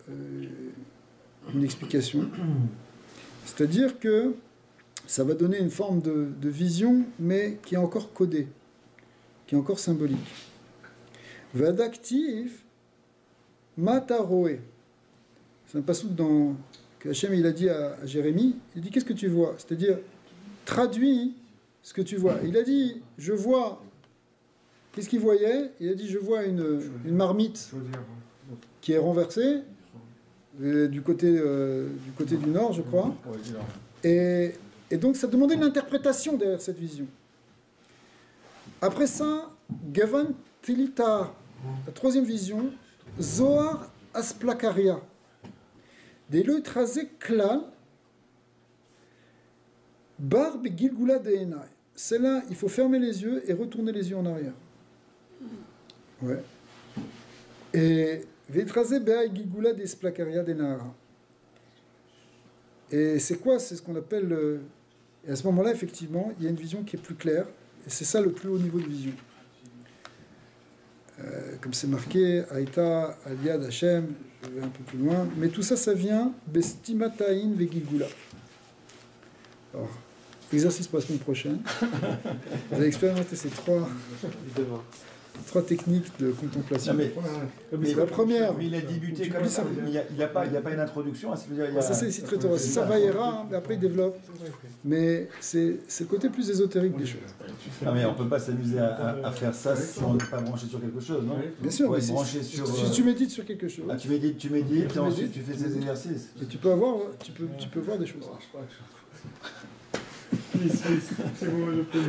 une explication. C'est-à-dire que ça va donner une forme de vision, mais qui est encore codée, qui est encore symbolique. Vadaktiv Mataroé. C'est un passouk que Hachem il a dit à Jérémie. Il dit qu'est-ce que tu vois? C'est-à-dire traduis ce que tu vois. Il a dit je vois. Qu'est-ce qu'il voyait? Il a dit je vois une marmite qui est renversée du côté du nord, je crois. Et donc ça demandait une interprétation derrière cette vision. Après ça, Gavan Tilita, la troisième vision, Zohar Asplakaria. Des lois tracées klal, barbe gilgula de enai. Celle-là, il faut fermer les yeux et retourner les yeux en arrière. Ouais. Et Vetrasé Be'ai Gilgula des Splakaria des Nahara. Et c'est quoi? C'est ce qu'on appelle. Et à ce moment-là, effectivement, il y a une vision qui est plus claire. Et c'est ça le plus haut niveau de vision. Comme c'est marqué, Aïta, Aliad, Hashem, je vais un peu plus loin. Mais tout ça, ça vient Bestimataïn Vegilgula. Alors, exercice pour la semaine prochaine. Vous allez expérimenter ces 3 trois techniques de contemplation. Non, mais la première. Mais il a débuté tu comme peux ça. savoir. Il n'y a pas une introduction. Ça, c'est Sitre Torah. C'est Savaïra, mais après, il développe. Mais c'est le côté plus ésotérique des choses. Non, mais on ne peut pas s'amuser à faire ça si on n'est pas branché sur quelque chose, non? Bien sûr, mais branché sur, si tu médites sur quelque chose. Ah, tu médites, et ensuite tu fais ces exercices. Et tu peux voir des choses. C'est bon, je peux.